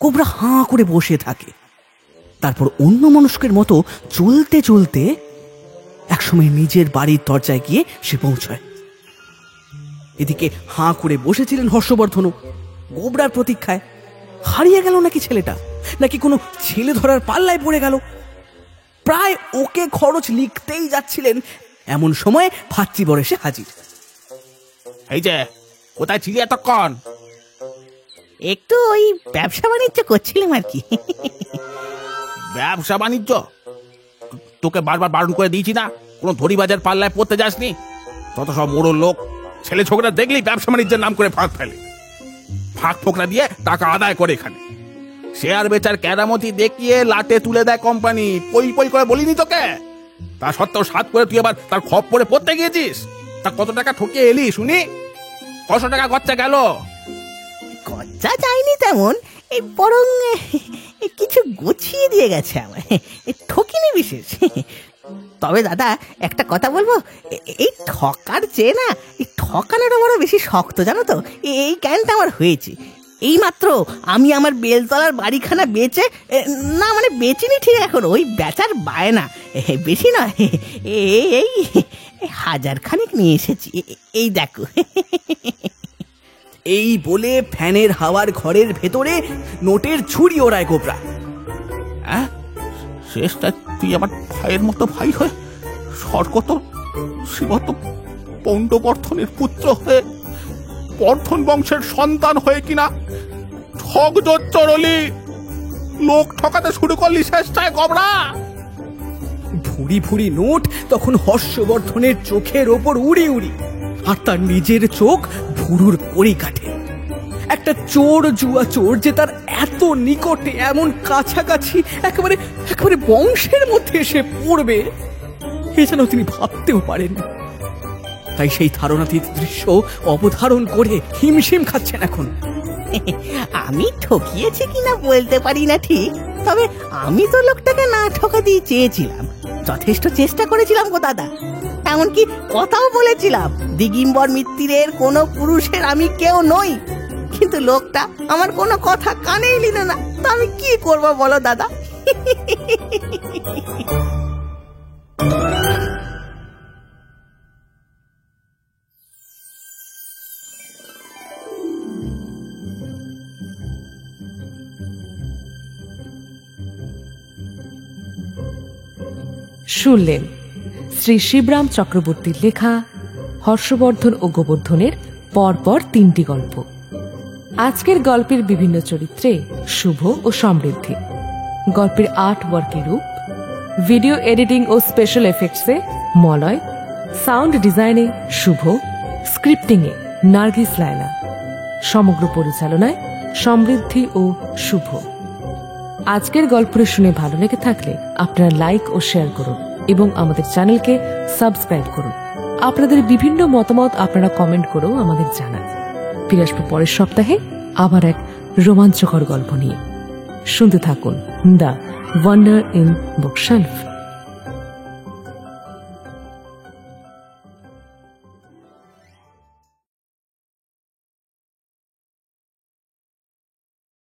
কোবরা হাঁ করে বসে থাকে, তারপর অন্য মনস্কের মতো চলতে চলতে একসময় নিজের বাড়ির দরজায় গিয়ে সে পৌঁছায়। এদিকে হাঁ করে বসেছিলেন হর্ষবর্ধনও গোবরার প্রতীক্ষায়। হারিয়ে গেল নাকি ছেলেটা, নাকি কোনো ছেলে ধরার পাল্লায় পড়ে গেল? প্রায় ওকে খরচ লিখতেই যাচ্ছিলেন, এমন সময় ভাতৃবর এসে হাজির। এই যে, কোথায় ছিলি এতক্ষণ? একটু ওই ব্যবসা বাণিজ্য করছিলাম আর কি। ব্যবসা বাণিজ্য? তোকে বারবার বারণ করে দিয়েছি না কোনো ধরি বাজার পাল্লায় পড়তে যাসনি? তত সব মোড়ল লোক ছেলে ছোকরা দেখলেই ব্যবসা বাণিজ্যের নাম করে ফাঁক ফেলে, ফাঁক ফোকরা দিয়ে টাকা আদায় করে এখানে। শেয়ার বেচার কেরামতি দেখিয়ে লাটে তুলে দেয় কোম্পানি, পই পই করে বলিনি তোকে? তা সত্ত্বেও সাত করে তুই আবার তার খপ করে পড়তে গিয়েছিস। তা কত টাকা ঠকিয়ে এলি শুনি? 500 টাকা খরচা গেল। খরচা চাইনি তেমন, এই বরং কিছু গুছিয়ে দিয়ে গেছে আমার, ঠকিনি বিশেষ। তবে দাদা একটা কথা বলবো, এই ঠকার চেয়ে না এই ঠকানোটা বড় বেশি শক্ত, জানো তো? এই জ্ঞানটা আমার হয়েছে এইমাত্র। আমি আমার বেলতলার বাড়িখানা বেচে, না মানে বেচিনি ঠিক, এখন ওই বেচার বায়না, বেশি নয়, এই 1000 খানেক নিয়ে এসেছি, এই দেখো। এই বলে ফ্যানের হাওয়ার ঘরের ভেতরে নোটের ছুরি ওড়ায় গোবরা। শেষটা তুই আমার ভাইয়ের মতো ভাই হয়ে, স্বর্গত শ্রীমত পৌণ্ডবর্ধনের পুত্র হয়ে, বর্ধন বংশের সন্তান হয়ে কিনা ঠক চরলি লোক ঠকাতে শুরু করলি শেষটায় গোবরা। ভুরি ভুরি নোট তখন হর্ষবর্ধনের চোখের ওপর উড়ি উড়ি, আর তার নিজের চোখ ভুরুর পরিকাঠে। একটা চোর, জুয়া চোর যে তার এত নিকটে, এমন কাছাকাছি, একেবারে একেবারে বংশের মধ্যে এসে পড়বে, এ যেন তিনি ভাবতেও পারেন। তাই সেই ধারণাতীত দৃশ্য অবধারণ করে হিমশিম খাচ্ছেন এখন। আমি ঠকিয়েছি কিনা বলতে পারি না ঠিক, তবে আমি তো লোকটাকে না ঠকাতেই চেয়েছিলাম, যথেষ্ট চেষ্টা করেছিলাম গো দাদা। এমনকি কথাও বলেছিলাম দিগম্বর মিত্তিরের কোনো পুরুষের আমি কেউ নই, কিন্তু লোকটা আমার কোনো কথা কানেই নিল না। তো আমি কি করব বলো দাদা? শুনলেন শ্রী শিবরাম চক্রবর্তীর লেখা হর্ষবর্ধন ও গোবর্ধনের পরপর 3টি গল্প। আজকের গল্পের বিভিন্ন চরিত্রে শুভ ও সমৃদ্ধি, গল্পের আর্ট ওয়ার্কে রূপ, ভিডিও এডিটিং ও স্পেশাল এফেক্টসে মলয়, সাউন্ড ডিজাইনে শুভ, স্ক্রিপ্টিংয়ে নার্গিস লায়লা, সমগ্র পরিচালনায় সমৃদ্ধি ও শুভ। আজকের গল্পটি শুনে ভালো লেগে থাকলে আপনারা লাইক ও শেয়ার করুন এবং আমাদের চ্যানেলকে সাবস্ক্রাইব করুন। আপনাদের বিভিন্ন মতামত আপনারা কমেন্ট করেও আমাদের জানান। ফিরে আসবো পরের সপ্তাহে আবার এক রোমাঞ্চকর গল্প নিয়ে। শুনতে থাকুন দ্য ওয়ান্ডার ইন বুকশেলফ।